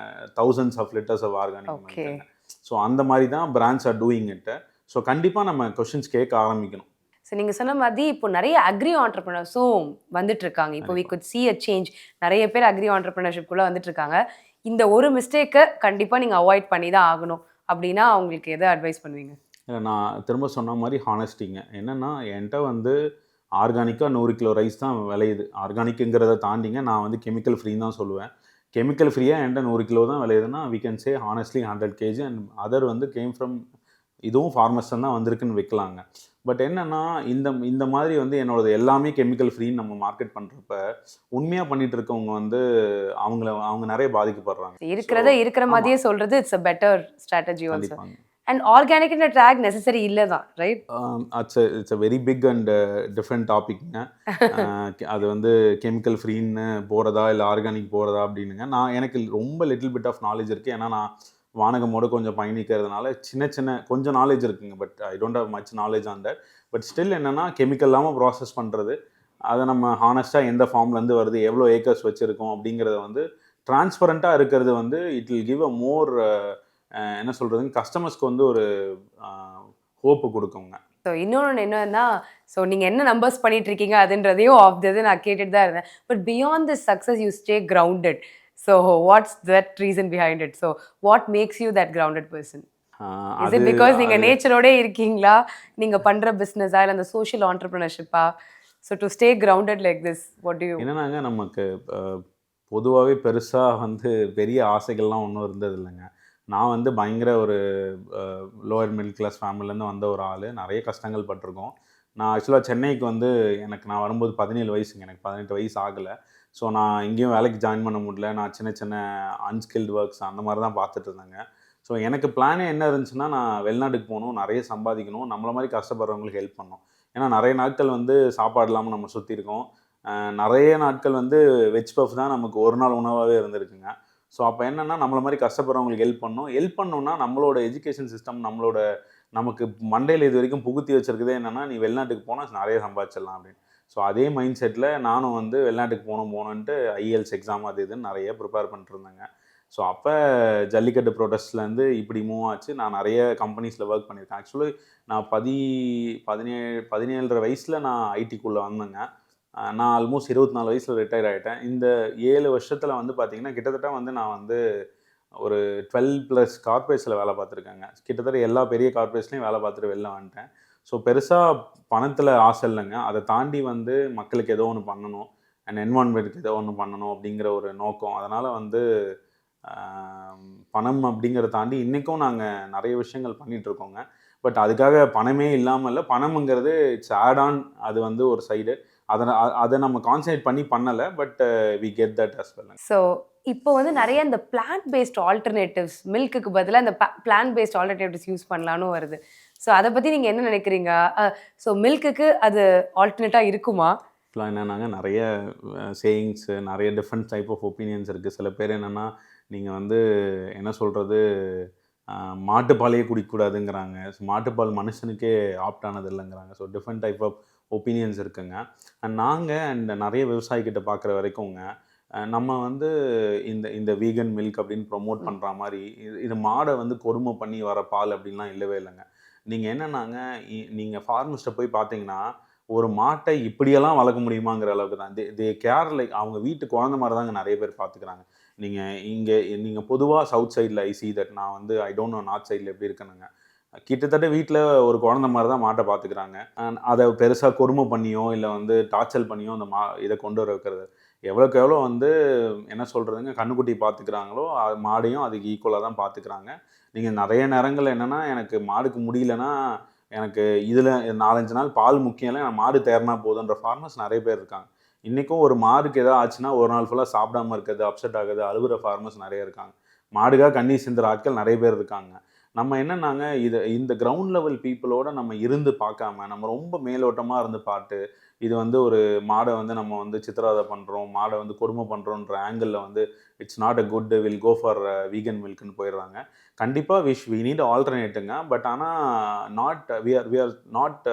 thousands of liters of organic. So அந்த மாதிரி தான் brands are doing it. So கண்டிப்பாக நம்ம கொஷின்ஸ் கேட்க ஆரம்பிக்கணும். ஸோ நீங்கள் சொன்ன மாதிரி இப்போ நிறைய அக்ரி ஆண்டர்ப்ரனர்ஸும் வந்துட்டு இருக்காங்க. இப்போ we could see a change. நிறைய பேர் அக்ரி ஆண்டர்ப்ரனர்ஷிப்குள்ளே வந்துட்டு இருக்காங்க. இந்த ஒரு மிஸ்டேக்கை கண்டிப்பாக நீங்கள் அவாய்ட் பண்ணி தான் ஆகணும் அப்படின்னா அவங்களுக்கு எதை அட்வைஸ் பண்ணுவீங்க? நான் திரும்ப சொன்ன மாதிரி ஹானஸ்டிங்க. என்னென்னா, என்கிட்ட வந்து ஆர்கானிக்காக 100 கிலோ ரைஸ் தான் விளையுது. ஆர்கானிக்குங்கிறத தாண்டிங்க நான் வந்து கெமிக்கல் ஃப்ரீன்னு தான் சொல்லுவேன். கெமிக்கல் ஃப்ரீயாக என்கிட்ட 100 கிலோ தான் விளையுதுன்னா we can say honestly 100 kg and other வந்து கேம் ஃப்ரம் இதுவும் ஃபார்மர்ஸ் தான் வந்திருக்குன்னு வைக்கலாங்க. பட் என்னென்னா, இந்த மாதிரி வந்து என்னோடது எல்லாமே கெமிக்கல் ஃப்ரீன்னு நம்ம மார்க்கெட் பண்ணுறப்ப உண்மையாக பண்ணிட்டு இருக்கவங்க வந்து அவங்க நிறைய பாதிக்கப்படுறாங்க. இருக்கிற மாதிரியே சொல்கிறது it's a better strategy also. And ஆர்கானிக்ன்ற ட்ராக் நெசசரி இல்லை தான், right? It's a very big and different டாபிக்ங்க. அது வந்து கெமிக்கல் ஃப்ரீன்னு போகிறதா இல்லை ஆர்கானிக் போகிறதா அப்படின்னுங்க. எனக்கு ரொம்ப லிட்டில் பிட் ஆஃப் நாலேஜ் இருக்குது. ஏன்னா நான் வானகமோட கொஞ்சம் பயணிக்கிறதுனால சின்ன சின்ன கொஞ்சம் நாலேஜ் இருக்குங்க. But I don't have much knowledge on that. But still என்னென்னா கெமிக்கல் இல்லாமல் ப்ராசஸ் பண்ணுறது, அதை நம்ம ஹானஸ்ட்டாக எந்த ஃபார்ம்லேருந்து வருது, எவ்வளோ ஏக்கர்ஸ் வச்சுருக்கோம் அப்படிங்கிறத வந்து டிரான்ஸ்பரண்ட்டாக இருக்கிறது வந்து இட் வில் கிவ் அ மோர் என்ன சொல்கிறதுங்க, கஸ்டமர்ஸ்க்கு வந்து ஒரு ஹோப்பு கொடுக்குங்க. ஸோ இன்னொன்று என்னன்னா, ஸோ நீங்கள் என்ன நம்பர்ஸ் பண்ணிட்டு இருக்கீங்க அதுன்றதையும் ஆஃப் த நான் கேட்டுட்டு தான் இருந்தேன். But beyond this success you stay grounded. So what's that reason behind it? So what makes you that grounded person? Is it because நீங்கள் நேச்சரோடே இருக்கீங்களா, நீங்கள் பண்ணுற பிஸ்னஸா, இல்லை அந்த சோஷியல் ஆண்டர்பிரினர்ஷிப்பா? So to stay grounded like this what do you? என்னன்னாங்க, நமக்கு பொதுவாகவே பெருசாக வந்து பெரிய ஆசைகள்லாம் ஒன்றும் இருந்தது இல்லைங்க. நான் வந்து பயங்கர ஒரு லோவர் மிடில் கிளாஸ் ஃபேமிலிலேருந்து வந்த ஒரு ஆள். நிறைய கஷ்டங்கள் பட்டிருக்கோம். நான் ஆக்சுவலாக சென்னைக்கு வந்து நான் வரும்போது 17 வயசுங்க. எனக்கு 18 வயசு ஆகலை. ஸோ நான் எங்கேயும் வேலைக்கு ஜாயின் பண்ண முடியல. நான் சின்ன சின்ன அன்ஸ்கில்டு ஒர்க்ஸ் அந்த மாதிரி தான் பார்த்துட்டு இருந்தேங்க. ஸோ எனக்கு பிளானே என்ன இருந்துச்சுன்னா, நான் வெளிநாட்டுக்கு போகணும், நிறைய சம்பாதிக்கணும், நம்மள மாதிரி கஷ்டப்படுறவங்களுக்கு ஹெல்ப் பண்ணணும். ஏன்னா நிறைய நாட்கள் வந்து சாப்பாடு இல்லாமல் நம்ம சுற்றி இருக்கோம். நிறைய நாட்கள் வந்து வெஜ் பஃப் தான் நமக்கு ஒரு நாள் உணவாகவே இருந்திருக்குங்க. ஸோ அப்போ என்னென்னா, நம்மள மாதிரி கஷ்டப்படுறவங்களுக்கு ஹெல்ப் பண்ணணும். ஹெல்ப் பண்ணணுன்னா நம்மளோட எஜுகேஷன் சிஸ்டம் நமக்கு மண்டையில் இது வரைக்கும் புகுத்தி வச்சிருக்குதே என்னென்னா, நீ வெளிநாட்டுக்கு போனால் நிறைய சம்பாதிச்சிடலாம் அப்படின்னு. ஸோ அதே மைண்ட் செட்டில் நானும் வந்து வெளிநாட்டுக்கு போகணுன்ட்டு ஐஎல்ஸ் எக்ஸாம் அது இதுன்னு நிறைய ப்ரிப்பேர் பண்ணிட்டுருந்தேங்க. ஸோ அப்போ ஜல்லிக்கட்டு ப்ரொடெஸ்ட்லேருந்து இப்படி மூவ் ஆச்சு. நான் நிறைய கம்பெனிஸில் ஒர்க் பண்ணியிருக்கேன். ஆக்சுவலி நான் 17 வயசில் நான் ஐடிக்குள்ளே வந்தேங்க. நான் ஆல்மோஸ்ட் 24 வயசில் ரிட்டையர் ஆகிட்டேன். இந்த 7 வருஷத்தில் வந்து பார்த்திங்கன்னா, கிட்டத்தட்ட வந்து நான் வந்து ஒரு 12+ கார்ப்பரேட்ஸில் வேலை பார்த்துருக்கேங்க. கிட்டத்தட்ட எல்லா பெரிய கார்ப்பரேட்ஸ்லையும் வேலை பார்த்துட்டு வெளில வந்துட்டேன். ஸோ பெருசாக பணத்தில் ஆசை இல்லைங்க. அதை தாண்டி வந்து மக்களுக்கு ஏதோ ஒன்று பண்ணணும், அண்ட் என்வான்மெண்ட்டுக்கு ஏதோ ஒன்று பண்ணணும் அப்படிங்கிற ஒரு நோக்கம். அதனால் வந்து பணம் அப்படிங்கிறத தாண்டி இன்றைக்கும் நாங்கள் நிறைய விஷயங்கள் பண்ணிகிட்ருக்கோங்க. பட் அதுக்காக பணமே இல்லாமல் இல்லை. பணம்ங்கிறது இட்ஸ் ஆட் ஆன். அது வந்து ஒரு சைடு. அதை நம்ம கான்சன்ட்ரேட் பண்ணி பண்ணலை. But we get that as well. So இப்போ வந்து நிறைய இந்த பிளான்ட் பேஸ்ட் ஆல்டர்னேட்டிவ்ஸ், மில்க்குக்கு பதிலாக இந்த பிளான்ட் பேஸ்ட் ஆல்டர்னேட்டிவ்ஸ் யூஸ் பண்ணலான்னு வருது. ஸோ அதை பற்றி நீங்கள் என்ன நினைக்கிறீங்க? ஸோ மில்க்குக்கு அது ஆல்டர்னேட்டாக இருக்குமா? இப்போலாம் என்னென்னாங்க, நிறைய சேயிங்ஸு, நிறைய டிஃப்ரெண்ட் டைப் ஆஃப் ஒப்பீனியன்ஸ் இருக்குது. சில பேர் என்னென்னா, நீங்கள் வந்து என்ன சொல்கிறது, மாட்டுப்பாலையே குடிக்கக்கூடாதுங்கிறாங்க. ஸோ மாட்டுப்பால் மனுஷனுக்கே ஆப்டானது இல்லைங்கிறாங்க. So different type of opinions இருக்குங்க. அண்ட் நிறைய விவசாயிக்கிட்ட பார்க்குற வரைக்குங்க, நம்ம வந்து இந்த வீகன் மில்க் அப்படின்னு ப்ரொமோட் பண்ணுற மாதிரி இது மாடை வந்து கொடுமை பண்ணி வர பால் அப்படின்லாம் இல்லவே இல்லைங்க. நீங்கள் என்னென்னாங்க, நீங்கள் ஃபார்மர்ஸ்ட்டை போய் பார்த்தீங்கன்னா, ஒரு மாட்டை இப்படியெல்லாம் வளர்க்க முடியுமாங்கிற அளவுக்கு தான் தே கேர். லைக் அவங்க வீட்டு குழந்த மாதிரி தாங்க நிறைய பேர் பார்த்துக்கிறாங்க. நீங்கள் பொதுவாக சவுத் சைடில் ஐ சி தட். நான் வந்து ஐ டோன்ட் நோ நார்த் சைடில் எப்படி இருக்குனுங்க. கிட்டத்தட்ட வீட்டில் ஒரு குழந்த மாதிரி தான் மாட்டை பார்த்துக்கிறாங்க. அதை பெருசாக கொடுமை பண்ணியோ இல்லை வந்து டார்ச்சல் பண்ணியோ அந்த இதை கொண்டு வர வைக்கிறது. எவ்வளோக்கு எவ்வளோ வந்து என்ன சொல்கிறதுங்க, கண்ணுக்குட்டி பார்த்துக்கிறாங்களோ மாடையும் அதுக்கு ஈக்குவலாக தான் பார்த்துக்கிறாங்க. நீங்கள் நிறைய நேரங்கள் என்னென்னா, எனக்கு மாடுக்கு முடியலன்னா, எனக்கு இதில் 4-5 நாள் பால் முக்கியம் இல்லை, நான் மாடு தேர்னா போதுன்ற ஃபார்மர்ஸ் நிறைய பேர் இருக்காங்க. இன்றைக்கும் ஒரு மாடுக்கு எதாவது ஆச்சுன்னா ஒரு நாள் ஃபுல்லாக சாப்பிடாமல் இருக்கிறது, அப்செட் ஆகுது, அழுகுற ஃபார்மர்ஸ் நிறைய இருக்காங்க. மாடுக்காக கண்ணீர் சிந்துற ஆட்கள் நிறைய பேர் இருக்காங்க. நம்ம என்னன்னாங்க, இந்த கிரவுண்ட் லெவல் பீப்புளோட நம்ம இருந்து பார்க்காம, நம்ம ரொம்ப மேலோட்டமாக இருந்து பார்த்து, இது வந்து ஒரு மாடை வந்து நம்ம வந்து சித்திரவதை பண்ணுறோம், மாடை வந்து கொடுமை பண்ணுறோன்ற ஆங்கிளில் வந்து it's not a good, will go for vegan மில்க்னு போயிடுறாங்க. கண்டிப்பாக வி நீட் ஆல்டர்னேட்டுங்க. பட் ஆனால் வி ஆர் நாட்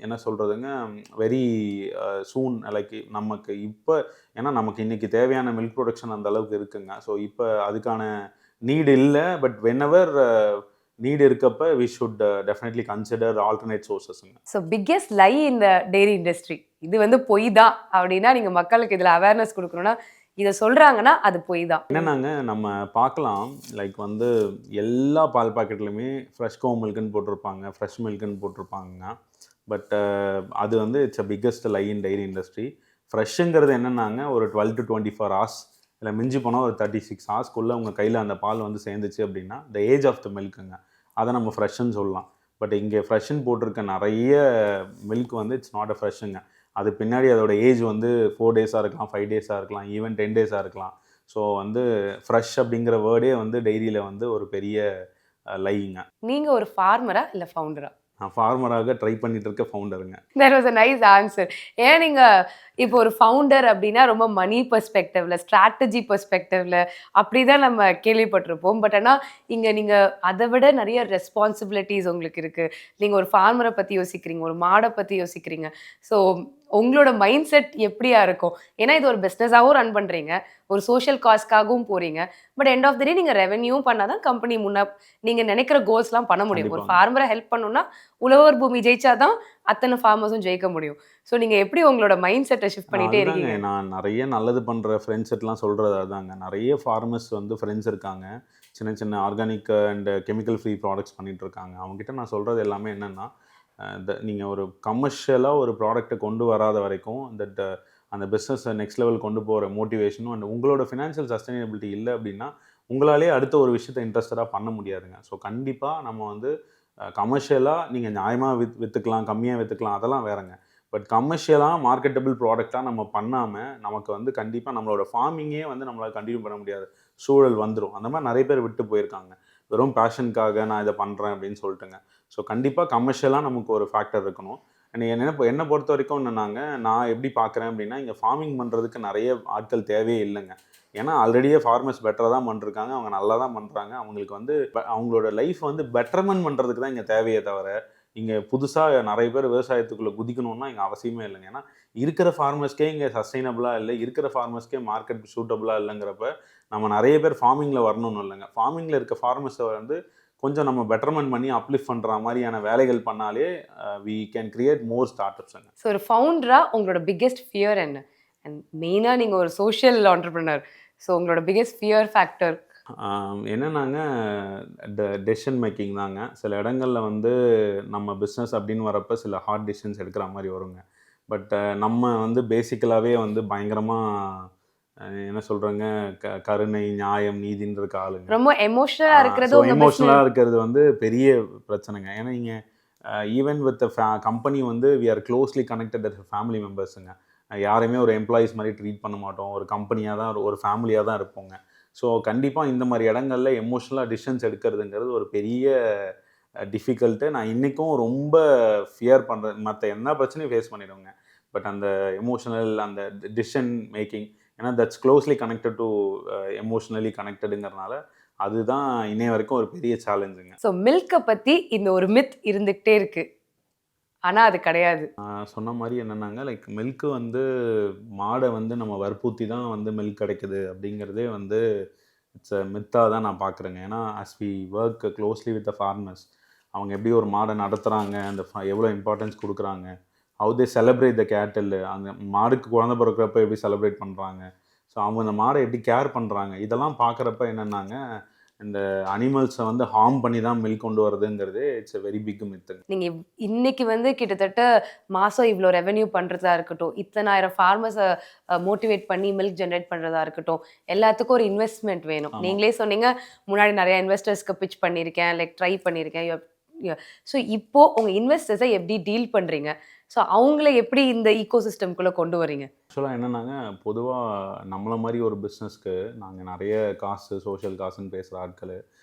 என்ன சொல்கிறதுங்க, வெரி சூன். லைக் நமக்கு இப்போ ஏன்னா நமக்கு இன்றைக்கி தேவையான மில்க் ப்ரொடக்ஷன் அந்த அளவுக்கு இருக்குங்க. ஸோ இப்போ அதுக்கான நீடு இல்லை. பட் வென்எவர் நீடு இருக்கப்ப we should definitely consider alternate சோர்சஸ்ங்க. ஸோ பிக்கெஸ்ட் லை இந்த டெய்ரி இண்டஸ்ட்ரி இது வந்து பொய் தான் அப்படின்னா, நீங்கள் மக்களுக்கு இதில் அவேர்னஸ் கொடுக்கணும்னா, இதை சொல்கிறாங்கன்னா அது பொய் தான். என்னன்னாங்க, நம்ம பார்க்கலாம், லைக் வந்து எல்லா பால் பாக்கெட்லையுமே ஃப்ரெஷ் கோ மில்க்குன்னு போட்டிருப்பாங்க, ஃப்ரெஷ் மில்க்குன்னு போட்டிருப்பாங்க. பட் அது வந்து it's a biggest lie in dairy industry. ஃப்ரெஷ்ஷுங்கிறது என்னென்னாங்க, ஒரு 12 to 24 hours இல்லை மிஞ்சி போனால் ஒரு 36 ஹவர்ஸ்க்குள்ளே உங்கள் கையில் அந்த பால் வந்து சேர்ந்துச்சு அப்படின்னா த ஏஜ் ஆஃப் த மில்க்குங்க. அதை நம்ம ஃப்ரெஷ்ஷுன்னு சொல்லலாம். பட் இங்கே ஃப்ரெஷ்ஷுன்னு போட்டிருக்க நிறைய மில்க் வந்து இட்ஸ் நாட் அ ஃப்ரெஷ்ஷுங்க. அது பின்னாடி அதோட ஏஜ் வந்து 4 days இருக்கலாம், 5 days இருக்கலாம், ஈவன் 10 days இருக்கலாம். ஸோ வந்து ஃப்ரெஷ் அப்படிங்கிற வேர்டே வந்து டெய்ரியில் வந்து ஒரு பெரிய லைங்க. நீங்கள் ஒரு ஃபார்மரா இல்லை ஃபவுண்டரா? நான் ஃபார்மராக ட்ரை பண்ணிட்டு இருக்க ஃபவுண்டருங்க. That was a nice answer. ஏன் நீங்க இப்போ ஒரு ஃபவுண்டர் அப்படின்னா ரொம்ப மணி பெர்ஸ்பெக்டிவ்ல, ஸ்ட்ராட்டஜி பெர்ஸ்பெக்டிவ்ல அப்படிதான் நம்ம கேள்விப்பட்டிருப்போம். பட் ஆனா இங்க நீங்க அதை விட நிறைய ரெஸ்பான்சிபிலிட்டிஸ் உங்களுக்கு இருக்கு. நீங்க ஒரு ஃபார்மரை பத்தி யோசிக்கிறீங்க, ஒரு மாடை பத்தி யோசிக்கிறீங்க. ஸோ உங்களோட மைண்ட் செட் எப்படியா இருக்கும்? ஏன்னா இது ஒரு பிஸ்னஸாகவும் ரன் பண்றீங்க, ஒரு சோஷியல் காஸ்க்காகவும் போறீங்க. பட் எண்ட் ஆஃப் த டே நீங்க ரெவென்யூவும் பண்ணாதான் கம்பெனி நீங்க நினைக்கிற கோல்ஸ்லாம் பண்ண முடியும். ஒரு கண்டிப்பாங்க. ஃபார்மரை ஹெல்ப் பண்ணணும்னா உழவர் பூமி ஜெயிச்சாதான் அத்தனை ஃபார்மர்ஸும் ஜெயிக்க முடியும். ஸோ நீங்க எப்படி உங்களோட மைண்ட் செட்டை ஷிஃப்ட் பண்ணிட்டே அதுதாங்க இருக்கீங்க? நான் நிறைய நல்லது பண்ணுற ஃப்ரெண்ட்ஸ்கிட்டலாம் சொல்கிறது அதுதாங்க. நிறைய ஃபார்மர்ஸ் வந்து ஃப்ரெண்ட்ஸ் இருக்காங்க. சின்ன சின்ன organic and chemical free products பண்ணிட்டு இருக்காங்க. அவங்ககிட்ட நான் சொல்கிறது எல்லாமே என்னென்னா, நீங்கள் ஒரு கமர்ஷியலாக ஒரு ப்ராடக்ட்டை கொண்டு வராத வரைக்கும் அந்த பிஸ்னஸை நெக்ஸ்ட் லெவல் கொண்டு போகிற மோட்டிவேஷனும் அண்ட் உங்களோட ஃபினான்ஷியல் சஸ்டைனபிலிட்டி இல்லை அப்படின்னா உங்களாலே அடுத்த ஒரு விஷயத்தை இன்ட்ரெஸ்டடாக பண்ண முடியாதுங்க. ஸோ கண்டிப்பாக நம்ம வந்து கமர்ஷியலாக நீங்கள் நியாயமாக விற்றுக்கலாம், கம்மியாக விற்றுக்கலாம், அதெல்லாம் வேறங்க. பட் கமர்ஷியலாக மார்க்கெட்டபிள் ப்ராடக்டாக நம்ம பண்ணாமல் நமக்கு வந்து கண்டிப்பாக நம்மளோட ஃபார்மிங்கே வந்து நம்மளால் கண்டினியூ பண்ண முடியாத சூழல் வந்துடும். அந்த மாதிரி நிறைய பேர் விட்டு போயிருக்காங்க. வெறும் பேஷனுக்காக நான் இதை பண்ணுறேன் அப்படின்னு சொல்லிட்டுங்க. ஸோ கண்டிப்பாக கமர்ஷியலாக நமக்கு ஒரு ஃபேக்டர் இருக்கணும். அண்ட் என்னை பொறுத்த வரைக்கும் என்னன்னாங்க, நான் எப்படி பார்க்குறேன் அப்படின்னா, இங்கே ஃபார்மிங் பண்ணுறதுக்கு நிறைய ஆட்கள் தேவையே இல்லைங்க. ஏன்னா ஆல்ரெடியே ஃபார்மர்ஸ் பெட்டராக தான் பண்ணிருக்காங்க, அவங்க நல்லா தான் பண்ணுறாங்க. அவங்களுக்கு வந்து அவங்களோட லைஃப் வந்து பெட்டர்மெண்ட் பண்ணுறதுக்கு தான் இங்கே தேவையே தவிர, இங்கே புதுசாக நிறைய பேர் விவசாயத்துக்குள்ளே குதிக்கணும்னா இங்கே அவசியமே இல்லைங்க. ஏன்னா இருக்கிற ஃபார்மர்ஸ்க்கே இங்கே சஸ்டைனபிளாக இல்லை, இருக்கிற ஃபார்மர்ஸ்க்கே மார்க்கெட் சூட்டபுளாக இல்லைங்கிறப்ப நம்ம நிறைய பேர் ஃபார்மிங்கில் வரணும்னு இல்லைங்க. ஃபார்மிங்கில் இருக்க ஃபார்மர்ஸை வந்து கொஞ்சம் நம்ம பெட்டர்மெண்ட் பண்ணி அப்லிஃப்ட் பண்ணுற மாதிரியான வேலைகள் பண்ணாலே we can create more start அப்ஸுங்க. ஸோ ஒரு ஃபவுண்டராக உங்களோட பிக்கெஸ்ட் ஃபியர் என்ன? அண்ட் மெயினாக நீங்கள் ஒரு சோஷியல் ஆண்டர்பிரினர், ஸோ உங்களோட பிக்கெஸ்ட் ஃபியர் ஃபேக்டர் என்னன்னாங்க, டெசிஷன் மேக்கிங் தாங்க. சில இடங்களில் வந்து நம்ம பிஸ்னஸ் அப்படின்னு வரப்போ சில ஹார்ட் டெசிஷன்ஸ் எடுக்கிற மாதிரி வருங்க. பட் நம்ம வந்து பேசிக்கலாகவே வந்து பயங்கரமாக என்ன சொல்கிறேங்க, கருணை, நியாயம், நீதின்னு இருக்க ஆளுங்க. ரொம்ப எமோஷனலாக இருக்கிறது எமோஷனலாக இருக்கிறது வந்து பெரிய பிரச்சனைங்க. ஏன்னா நீங்கள் ஈவன் வித் கம்பெனி வந்து we are closely connected as family மெம்பர்ஸுங்க. யாரையுமே ஒரு எம்ப்ளாயீஸ் மாதிரி ட்ரீட் பண்ண மாட்டோம். ஒரு கம்பெனியாக தான், ஒரு ஃபேமிலியாக தான் இருப்போங்க. ஸோ கண்டிப்பாக இந்த மாதிரி இடங்கள்ல எமோஷ்னலாக டிசிஷன்ஸ் எடுக்கிறதுங்கிறது ஒரு பெரிய டிஃபிகல்ட்டு. நான் இன்றைக்கும் ரொம்ப ஃபியர் பண்ணுறேன். மற்ற என்ன பிரச்சனையும் ஃபேஸ் பண்ணிடுவேங்க. பட் அந்த எமோஷனல் அந்த டிசிஷன் மேக்கிங், ஏன்னா that's closely connected to emotionally கனெக்டடுங்கிறனால அதுதான் இன்னைய வரைக்கும் ஒரு பெரிய சேலஞ்சுங்க. ஸோ மில்கை பற்றி இந்த ஒரு மித் இருந்துக்கிட்டே இருக்குது, ஆனால் அது கிடையாது. சொன்ன மாதிரி என்னென்னாங்க, லைக் மில்க்கு வந்து மாடை வந்து நம்ம வற்புறுத்தி தான் வந்து மில்க் கிடைக்குது அப்படிங்கிறதே வந்து இட்ஸ் அ மித்தாக தான் நான் பார்க்குறேங்க. ஏன்னா as we work closely with the farmers, அவங்க எப்படி ஒரு மாடை நடத்துகிறாங்க, அந்த எவ்வளோ இம்பார்ட்டன்ஸ் கொடுக்குறாங்க, ஹவு தே செலிப்ரேட் த கேட்டில், அந்த மாடுக்கு குழந்தை பிறக்கிறப்ப எப்படி செலிப்ரேட் பண்ணுறாங்க, ஸோ அவங்க அந்த மாடை எப்படி கேர் பண்ணுறாங்க, இதெல்லாம் பார்க்குறப்ப என்னென்னாங்க, இந்த அனிமல்ஸை வந்து ஹார்ம் பண்ணி தான் மில்க் கொண்டு வரதுங்கிறது it's a very big myth. நீங்கள் இன்னைக்கு வந்து கிட்டத்தட்ட மாதம் இவ்வளோ ரெவென்யூ பண்ணுறதா இருக்கட்டும், இத்தனாயிரம் ஃபார்மர்ஸை மோட்டிவேட் பண்ணி மில்க் ஜென்ரேட் பண்ணுறதா இருக்கட்டும், எல்லாத்துக்கும் ஒரு இன்வெஸ்ட்மெண்ட் வேணும். நீங்களே சொன்னீங்க, முன்னாடி நிறைய இன்வெஸ்டர்ஸ்க்கு பிச் பண்ணியிருக்கேன், லைக் ட்ரை பண்ணியிருக்கேன். ஸோ இப்போது உங்கள் இன்வெஸ்டர்ஸை எப்படி டீல் பண்ணுறீங்க? ஸோ அவங்கள எப்படி இந்த ஈகோ சிஸ்டம்குள்ளே கொண்டு வரீங்க? ஆக்சுவலாக என்னன்னாங்க, பொதுவாக நம்மளை மாதிரி ஒரு பிஸ்னஸ்க்கு நாங்கள் நிறைய காசு, சோஷியல் காசுன்னு பேசுகிற ஆட்கள்,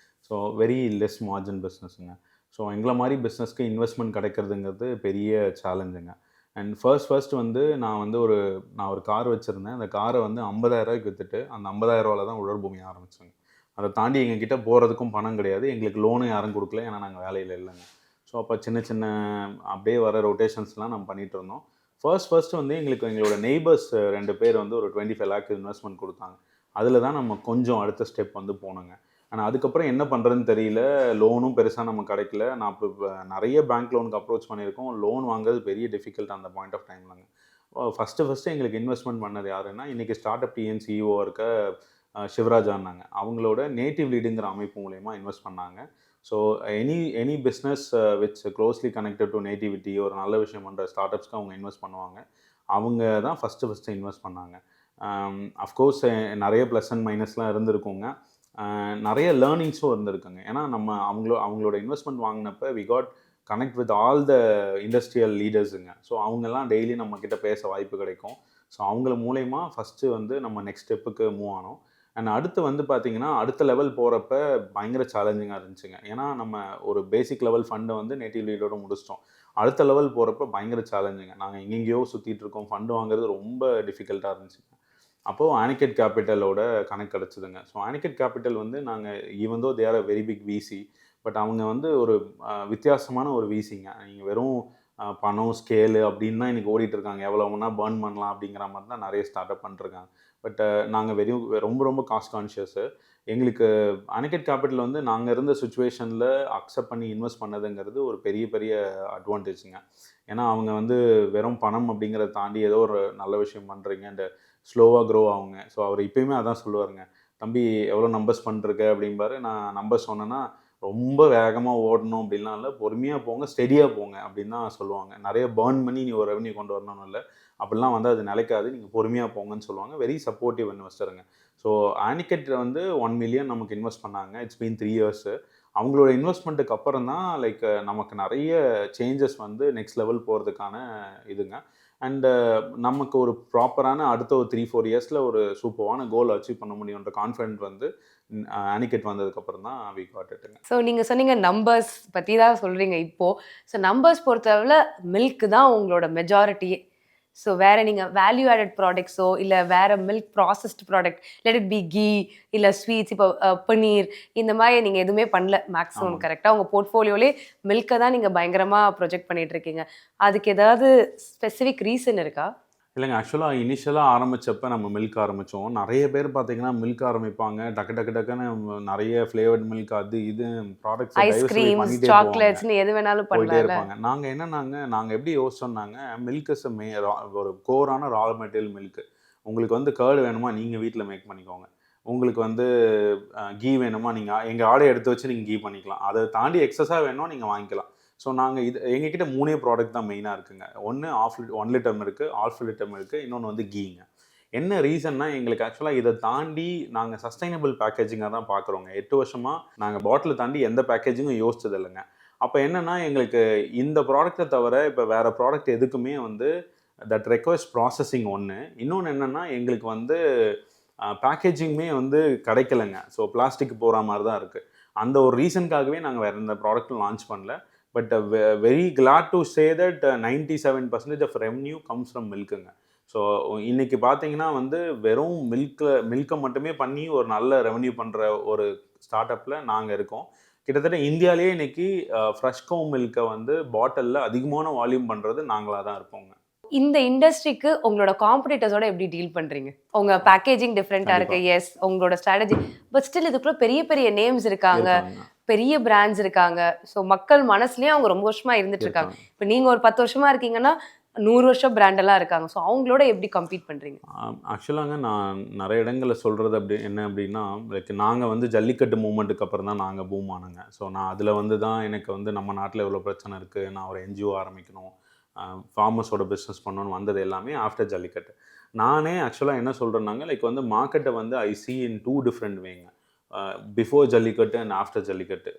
ஸோ வெரி லெஸ் மார்ஜின் பிஸ்னஸுங்க. ஸோ எங்களை மாதிரி பிஸ்னஸ்க்கு இன்வெஸ்ட்மெண்ட் கிடைக்கிறதுங்கிறது பெரிய சேலஞ்சுங்க. அண்ட் ஃபர்ஸ்ட் வந்து நான் ஒரு கார் வச்சுருந்தேன். அந்த காரை வந்து 50,000 விற்றுட்டு அந்த 50,000 தான் உழவர் பூமி ஆரம்பித்தோங்க. அதை தாண்டி எங்ககிட்ட போகிறதுக்கும் பணம் கிடையாது, எங்களுக்கு லோனும் யாரும் கொடுக்கல, ஏன்னா நாங்கள் வேலையில் இல்லைங்க. ஸோ அப்போ சின்ன அப்படியே வர ரொட்டேஷன்ஸ்லாம் நம்ம பண்ணிகிட்டு இருந்தோம். ஃபர்ஸ்ட் வந்து எங்களோட நெய்பர்ஸ் 2 பேர் வந்து ஒரு 25 lakh இன்வெஸ்ட்மெண்ட் கொடுத்தாங்க. அதில் தான் நம்ம கொஞ்சம் அடுத்த ஸ்டெப் வந்து போனோங்க. ஆனால் அதுக்கப்புறம் என்ன பண்ணுறதுன்னு தெரியல, லோனும் பெருசாக நமக்கு கிடைக்கல. நான் இப்போ நிறைய பேங்க் லோனுக்கு அப்ரோச் பண்ணியிருக்கோம். லோன் வாங்குறது பெரிய டிஃபிகல்ட் அந்த பாயிண்ட் ஆஃப் டைம்லங்க. ஃபஸ்ட்டு எங்களுக்கு இன்வெஸ்ட்மெண்ட் பண்ணது யாருன்னா, இன்றைக்கி ஸ்டார்ட் அப் டிஎன் சிஇஓ இருக்க சிவராஜா இருந்தாங்க. அவங்களோட நேட்டிவ் லீடுங்கிற அமைப்பு மூலயமா இன்வெஸ்ட் பண்ணாங்க. So any business which closely connected to nativity, ஒரு நல்ல விஷயம் பண்ணுற ஸ்டார்ட் அப்ஸ்க்கு அவங்க இன்வெஸ்ட் பண்ணுவாங்க. அவங்க தான் ஃபஸ்ட்டு இன்வெஸ்ட் பண்ணாங்க. அஃப்கோர்ஸ் நிறைய ப்ளஸ் அண்ட் மைனஸ்லாம் இருந்திருக்குங்க. நிறைய லேர்னிங்ஸும் இருந்திருக்குங்க. ஏன்னா நம்ம அவங்களோட இன்வெஸ்ட்மெண்ட் வாங்கினப்போ we got connect with all the industrial லீடர்ஸுங்க. ஸோ அவங்கெல்லாம் டெய்லி நம்மக்கிட்ட பேச வாய்ப்பு கிடைக்கும். ஸோ அவங்கள மூலயமா ஃபஸ்ட்டு வந்து நம்ம நெக்ஸ்ட் ஸ்டெப்புக்கு மூவ் ஆனோம். அண்ட் அடுத்து வந்து பார்த்தீங்கன்னா அடுத்த லெவல் போகிறப்ப பயங்கர சேலஞ்சிங்காக இருந்துச்சுங்க. ஏன்னா நம்ம ஒரு பேசிக் லெவல் ஃபண்டை வந்து நேட்டிவ் லீடோட முடிச்சிட்டோம். அடுத்த லெவல் போகிறப்ப பயங்கர சேலஞ்சிங்க. நாங்கள் எங்கெங்கேயோ சுற்றிட்டு இருக்கோம். ஃபண்டு வாங்குறது ரொம்ப டிஃபிகல்ட்டாக இருந்துச்சுங்க. அப்போது ஆனிகேட் கேபிட்டலோட கனெக்ட் கிடச்சிதுங்க. ஸோ ஆனிகேட் கேபிட்டல் வந்து நாங்கள் even though they are a very big VC, but அவங்க வந்து ஒரு வித்தியாசமான ஒரு விசிங்க. நீங்கள் வெறும் பணம் ஸ்கேலு அப்படின்னு தான் இன்றைக்கி ஓடிட்டுருக்காங்க. எவ்வளோ வேணா பர்ன் பண்ணலாம் அப்படிங்கிற மாதிரி தான் நிறைய ஸ்டார்ட் அப் பண்ணிருக்காங்க. பட் நாங்கள் ரொம்ப ரொம்ப காஸ்ட் கான்ஷியஸு. எங்களுக்கு அனிகேட் கேபிட்டல் வந்து நாங்கள் இருந்த சுச்சுவேஷனில் அக்செப்ட் பண்ணி இன்வெஸ்ட் பண்ணதுங்கிறது ஒரு பெரிய பெரிய அட்வான்டேஜுங்க. ஏன்னா அவங்க வந்து வெறும் பணம் அப்படிங்கிறத தாண்டி ஏதோ ஒரு நல்ல விஷயம் பண்ணுறீங்க அண்ட் ஸ்லோவாக க்ரோ ஆகுங்க. ஸோ அவர் இப்போயுமே அதான் சொல்லுவாருங்க, தம்பி எவ்வளோ நம்பர்ஸ் பண்ணிருக்க அப்படிம்பாரு. நான் நம்பர் சொன்னேன்னா ரொம்ப வேகமாக ஓடணும் அப்படின்லாம் இல்லை, பொறுமையாக போங்க, ஸ்டெடியாக போங்க அப்படின்னு தான் சொல்லுவாங்க. நிறைய பர்ன் பண்ணி நீ ஒரு ரெவன்யூ கொண்டு வரணும்னு இல்லை, அப்படிலாம் வந்து அது நிலைக்காது, நீங்கள் பொறுமையாக போங்கன்னு சொல்லுவாங்க. வெரி சப்போர்ட்டிவ் இன்வெஸ்டருங்க. ஸோ ஆனிகேட் வந்து 1 மில்லியன் நமக்கு இன்வெஸ்ட் பண்ணாங்க. It's been 3 years. அவங்களோட இன்வெஸ்ட்மெண்ட்டுக்கு அப்புறம் தான் லைக் நமக்கு நிறைய சேஞ்சஸ் வந்து நெக்ஸ்ட் லெவல் போகிறதுக்கான இதுங்க. அண்டு நமக்கு ஒரு ப்ராப்பரான அடுத்த ஒரு 3-4 yearsல ஒரு சூப்பரான கோல் அச்சீவ் பண்ண முடியுன்ற கான்ஃபிடென்ட் வந்து ஆனிகேட் வந்ததுக்கப்புறம் தான் வி காட் இட்டுங்க. ஸோ நீங்கள் சொன்னீங்க நம்பர்ஸ் பற்றி தான் சொல்கிறீங்க இப்போது. ஸோ நம்பர்ஸ் பொறுத்தளவில் மில்க் தான் உங்களோட மெஜாரிட்டியே. ஸோ வேறு நீங்கள் வேல்யூ ஆடட் ப்ராடக்ட்ஸோ இல்லை வேறு milk processed product, let it be ghee இல்லை ஸ்வீட்ஸ், இப்போ பனீர், இந்த மாதிரி நீங்கள் எதுவுமே பண்ணல மேக்ஸிமம். கரெக்டாக உங்கள் போர்ட்ஃபோலியோலே மில்கை தான் நீங்கள் பயங்கரமாக ப்ரொஜெக்ட் பண்ணிகிட்ருக்கீங்க. அதுக்கு ஏதாவது ஸ்பெசிஃபிக் ரீசன் இருக்கா? இல்லைங்க, ஆக்சுவலாக இனிஷியலாக ஆரம்பித்தப்போ நம்ம மில்க் ஆரம்பித்தோம். நிறைய பேர் பார்த்தீங்கன்னா மில்க் ஆரம்பிப்பாங்க, டக்குன்னு நிறைய ஃப்ளேவர்ட் மில்க் அது இது ப்ராடக்ட்ஸ் ஐஸ்கிரீம்ஸ், சாக்லேட்ஸ்னு எது வேணாலும் போயிட்டே இருப்பாங்க. நாங்கள் எப்படி யோசிச்சோம்னாங்க, மில்க் இஸ் ஒரு கோரான ரா மெட்டீரியல் மில்க். உங்களுக்கு வந்து கேர்டு வேணுமா நீங்கள் வீட்டில் மேக் பண்ணிக்கோங்க, உங்களுக்கு வந்து கீ வேணுமா நீங்கள் எங்கள் ஆடை எடுத்து வச்சு நீங்கள் கீ பண்ணிக்கலாம், அதை தாண்டி எக்ஸஸாக வேணும் நீங்கள் வாங்கிக்கலாம். ஸோ நாங்கள் எங்ககிட்ட 3 ப்ராடக்ட் தான் மெயினாக இருக்குங்க. ஒன்று 1 லிட்டர் மில்க்கு, ½ லிட்டர் மில்க்கு, இன்னொன்று வந்து கீங்க. என்ன ரீசன்னா எங்களுக்கு ஆக்சுவலாக இதை தாண்டி நாங்கள் சஸ்டைனபிள் பேக்கேஜிங்காக தான் பார்க்குறோங்க. 8 வருஷமாக நாங்கள் பாட்டில் தாண்டி எந்த பேக்கேஜிங்கும் யோசிச்சது இல்லைங்க. அப்போ என்னென்னா எங்களுக்கு இந்த ப்ராடக்ட்டை தவிர இப்போ வேறு ப்ராடக்ட் எதுக்குமே வந்து தட் ரெக்வஸ்ட் ப்ராசஸிங் ஒன்று. இன்னொன்று என்னென்னா எங்களுக்கு வந்து பேக்கேஜிங்குமே வந்து கிடைக்கலைங்க. ஸோ பிளாஸ்டிக் போகிற மாதிரி தான் இருக்குது. அந்த ஒரு ரீசனுக்காகவே நாங்கள் வேறு எந்த ப்ராடக்ட்டும் லான்ச் பண்ணல. But very glad to say that 97% of revenue comes from மில்க்குங்க. ஸோ இன்றைக்கி பார்த்தீங்கன்னா வந்து வெறும் மில்க்கை மட்டுமே பண்ணி ஒரு நல்ல ரெவன்யூ பண்ணுற ஒரு ஸ்டார்ட் அப்பில் நாங்கள் இருக்கோம். கிட்டத்தட்ட இந்தியாவிலேயே இன்றைக்கி ஃப்ரெஷ் கவு மில்க்கை வந்து பாட்டிலில் அதிகமான வால்யூம் பண்ணுறது நாங்களாக தான் இருப்போங்க. இந்த இண்டஸ்ட்ரிக்கு உங்களோட காம்படிட்டர்ஸோட எப்படி டீல் பண்ணுறீங்க? உங்க பேக்கேஜிங் டிஃப்ரெண்ட்டாக இருக்குது, எஸ், உங்களோட ஸ்ட்ராட்டஜி, பட் ஸ்டில் இதுக்குள்ள பெரிய பெரிய நேம்ஸ் இருக்காங்க, பெரிய பிராண்ட்ஸ் இருக்காங்க. ஸோ மக்கள் மனசுலேயும் அவங்க ரொம்ப வருஷமா இருந்துட்டு இருக்காங்க. இப்போ நீங்கள் ஒரு 10 வருஷமா இருக்கீங்கன்னா 100 வருஷம் பிராண்டெல்லாம் இருக்காங்க. ஸோ அவங்களோட எப்படி கம்பீட் பண்ணுறீங்க? ஆக்சுவலாங்க நான் நிறைய இடங்களில் சொல்கிறது என்ன அப்படின்னா, லைக் நாங்கள் வந்து ஜல்லிக்கட்டு மூமெண்ட்டுக்கு அப்புறம் தான் நாங்கள் பூம் ஆனோங்க. ஸோ நான் அதில் வந்து தான் எனக்கு வந்து நம்ம நாட்டில் எவ்வளோ பிரச்சனை இருக்குது, நான் ஒரு என்ஜிஓ ஆரம்பிக்கணும், ஃபார்மர்ஸோட பிஸ்னஸ் பண்ணணும்னு வந்தது எல்லாமே ஆஃப்டர் ஜல்லிக்கட்டு. நானே ஆக்சுவலாக என்ன சொல்கிறேன்னாங்க, லைக் வந்து மார்க்கெட்டை வந்து ஐ சி இன் 2 டிஃப்ரெண்ட் வேங்க. Before Jallikattu and after Jallikattu,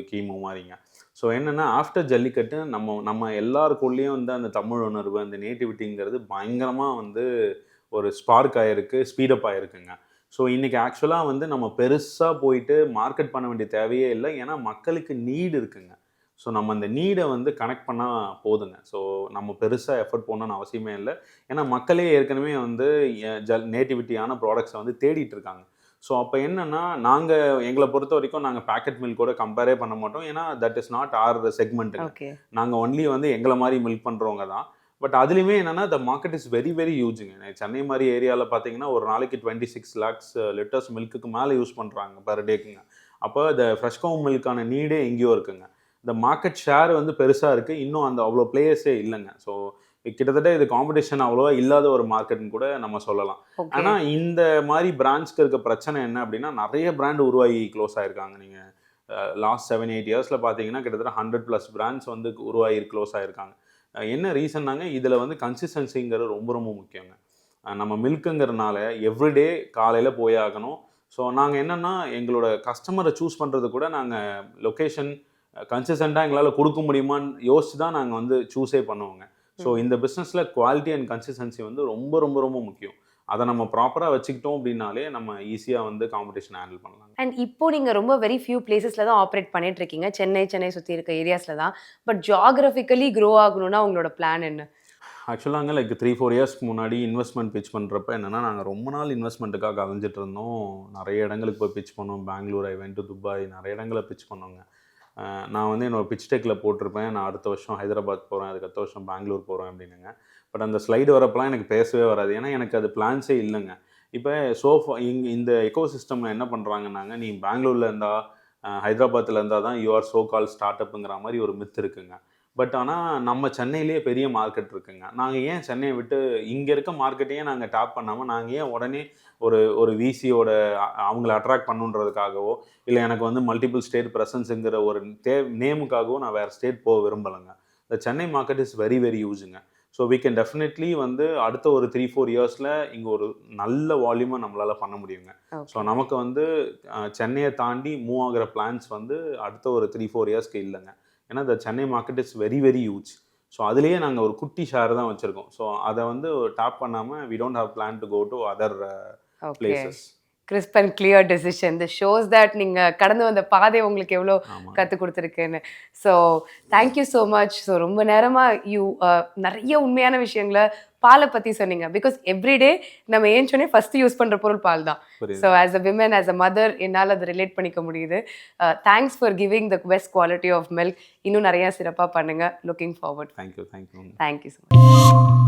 கீமு மாதிரிங்க. ஸோ என்னென்னா ஆஃப்டர் ஜல்லிக்கட்டு நம்ம எல்லாருக்குள்ளேயும் வந்து அந்த தமிழ் உணர்வு, அந்த நேட்டிவிட்டிங்கிறது பயங்கரமாக வந்து ஒரு ஸ்பார்க் ஆகிருக்கு, ஸ்பீடப் ஆகிருக்குங்க. ஸோ இன்றைக்கி ஆக்சுவலாக வந்து நம்ம பெருசாக போயிட்டு மார்க்கெட் பண்ண வேண்டிய தேவையே இல்லை. ஏன்னா மக்களுக்கு நீடு இருக்குங்க. ஸோ நம்ம அந்த நீடை வந்து கனெக்ட் பண்ணால் போதுங்க. ஸோ நம்ம பெருசாக எஃபர்ட் போடணும்னு அவசியமே இல்லை. ஏன்னா மக்களே ஏற்கனவே வந்து நேட்டிவிட்டியான ப்ராடக்ட்ஸை வந்து தேடிட்டு இருக்காங்க. ஸோ அப்போ என்னென்னா எங்களை பொறுத்த வரைக்கும் நாங்கள் பேக்கெட் மில்கோட கம்பேரே பண்ண மாட்டோம். ஏன்னா that is not our segment. நாங்கள் ஒன்லி வந்து எங்களை மாதிரி மில்க் பண்ணுறவங்க தான். பட் அதுலேயுமே என்னென்னா the market is very very ஹியூஜுங்க. சென்னை மாதிரி ஏரியாவில் பார்த்தீங்கன்னா ஒரு நாளைக்கு 26 lakhs லிட்டர்ஸ் மில்க்குக்கு மேலே யூஸ் பண்ணுறாங்க பர் டேக்குங்க. அப்போ இந்த ஃப்ரெஷ் கவு மில்க்கான நீடே எங்கேயோ இருக்குங்க. இந்த மார்க்கெட் ஷேர் வந்து பெருசாக இருக்குது, இன்னும் அந்த அவ்வளோ பிளேயர்ஸே இல்லைங்க. ஸோ கிட்டத்தட்ட இது காம்படிஷன் அவ்வளோவா இல்லாத ஒரு மார்க்கெட்னு கூட நம்ம சொல்லலாம். ஆனால் இந்த மாதிரி பிராண்ட்ஸ்க்கு இருக்க பிரச்சனை என்ன அப்படின்னா, நிறைய பிராண்ட் உருவாகி க்ளோஸ் ஆகிருக்காங்க. நீங்கள் லாஸ்ட் 7-8 இயர்ஸில் பார்த்தீங்கன்னா கிட்டத்தட்ட 100+ பிராண்ட்ஸ் வந்து உருவாகி க்ளோஸ் ஆகிருக்காங்க. என்ன ரீசன்னாங்க, இதில் வந்து கன்சிஸ்டன்சிங்கிறது ரொம்ப ரொம்ப முக்கியங்க. நம்ம மில்க்குங்கிறதுனால எவ்ரிடே காலையில் போய் ஆகணும். ஸோ நாங்கள் என்னென்னா எங்களோட கஸ்டமரை சூஸ் பண்ணுறது கூட நாங்கள் லொக்கேஷன் கன்சிஸ்டண்ட்டாக எங்களால் கொடுக்க முடியுமான்னு யோசிச்சு தான் நாங்கள் வந்து சூஸே பண்ணுவோங்க. ஸோ இந்த பிஸ்னஸில் குவாலிட்டி அண்ட் கன்சிஸ்டன்சி வந்து ரொம்ப ரொம்ப ரொம்ப முக்கியம். அதை நம்ம ப்ராப்பராக வச்சுக்கிட்டோம் அப்படின்னாலே நம்ம ஈஸியாக வந்து காம்படிஷன் ஹேண்டில் பண்ணலாம். அண்ட் இப்போ நீங்கள் ரொம்ப வெரி ஃபியூ பிளேசஸில் தான் ஆப்ரேட் பண்ணிட்டு இருக்கீங்க, சென்னை சுற்றி இருக்க ஏரியாஸில் தான். பட் ஜியாகிரபிக்கலி க்ரோ ஆகணும்னா உங்களோட பிளான் என்ன? ஆக்சுவலாங்க லைக் 3-4 இயர்ஸ்க்கு முன்னாடி இன்வெஸ்ட்மெண்ட் பிச் பண்ணுறப்ப என்னென்னா, நாங்கள் ரொம்ப நாள் இன்வெஸ்ட்மெண்ட்டுக்காக அலைஞ்சிட்டு இருந்தோம். நிறைய இடங்களுக்கு போய் பிச் பண்ணோம். Bangalore, I went to Dubai, நிறைய இடங்களை பிச் பண்ணோங்க. நான் வந்து என்னோடய பிச் டெக்கில் போட்டிருப்பேன், நான் அடுத்த வருஷம் ஹைதராபாத் போகிறேன், அதுக்கு அடுத்த வருஷம் பெங்களூர் போகிறேன் அப்படின்னுங்க. பட் அந்த ஸ்லைடு வரப்பெல்லாம் எனக்கு பேசவே வராது, ஏன்னா எனக்கு அது பிளான்ஸே இல்லைங்க. இப்போ இந்த எக்கோ சிஸ்டமில் என்ன பண்ணுறாங்கன்னாங்க, நீ பெங்களூரில் இருந்தால் ஹைதராபாத்தில் இருந்தால் தான் you are so call start அப்புங்கிற மாதிரி ஒரு மித் இருக்குங்க. பட் ஆனால் நம்ம சென்னையிலேயே பெரிய மார்க்கெட் இருக்குங்க. நாங்கள் ஏன் சென்னையை விட்டு இங்கே இருக்க மார்க்கெட்டையே நாங்கள் டாப் பண்ணாமல் நாங்கள் ஏன் உடனே ஒரு விசியோட அவங்கள அட்ராக்ட் பண்ணுன்றதுக்காகவோ, இல்லை எனக்கு வந்து மல்டிபிள் ஸ்டேட் ப்ரெசன்ஸுங்கிற ஒரு நேமுக்காகவோ நான் வேறு ஸ்டேட் போக விரும்பலைங்க. இந்த Chennai market is very very யூஸுங்க. ஸோ வி கேன் டெஃபினெட்லி வந்து அடுத்த ஒரு 3-4 இயர்ஸில் இங்கே ஒரு நல்ல வால்யூமை நம்மளால் பண்ண முடியுங்க. ஸோ நமக்கு வந்து சென்னையை தாண்டி மூவ் ஆகிற பிளான்ஸ் வந்து அடுத்த ஒரு 3-4 இயர்ஸ்க்கு இல்லைங்க. ஏன்னா இந்த Chennai market is very very huge. So அதுலேயே நாங்கள் ஒரு குட்டி ஷேர் தான் வச்சுருக்கோம். ஸோ அதை வந்து டாப் பண்ணாமல் we don't have plan to go to other places. Crisp and clear decision. The shows that நீங்கள் கடந்து வந்த பாதை உங்களுக்கு எவ்வளோ கற்றுக் கொடுத்துருக்குன்னு. So thank you so much. So ரொம்ப நேரமாக நிறைய உண்மையான விஷயங்களை பாலை பற்றி சொன்னீங்க. பிகாஸ் எவ்ரிடே நம்ம ஏஞ்சோடனே ஃபஸ்ட்டு யூஸ் பண்ணுற பொருள் பால் தான். So as a women, as a mother, என்னால் அதை ரிலேட் பண்ணிக்க முடியுது. Thanks for giving the best quality of milk. இன்னும் நிறையா சிறப்பாக பண்ணுங்கள். Looking forward. Thank you. Thank you so much.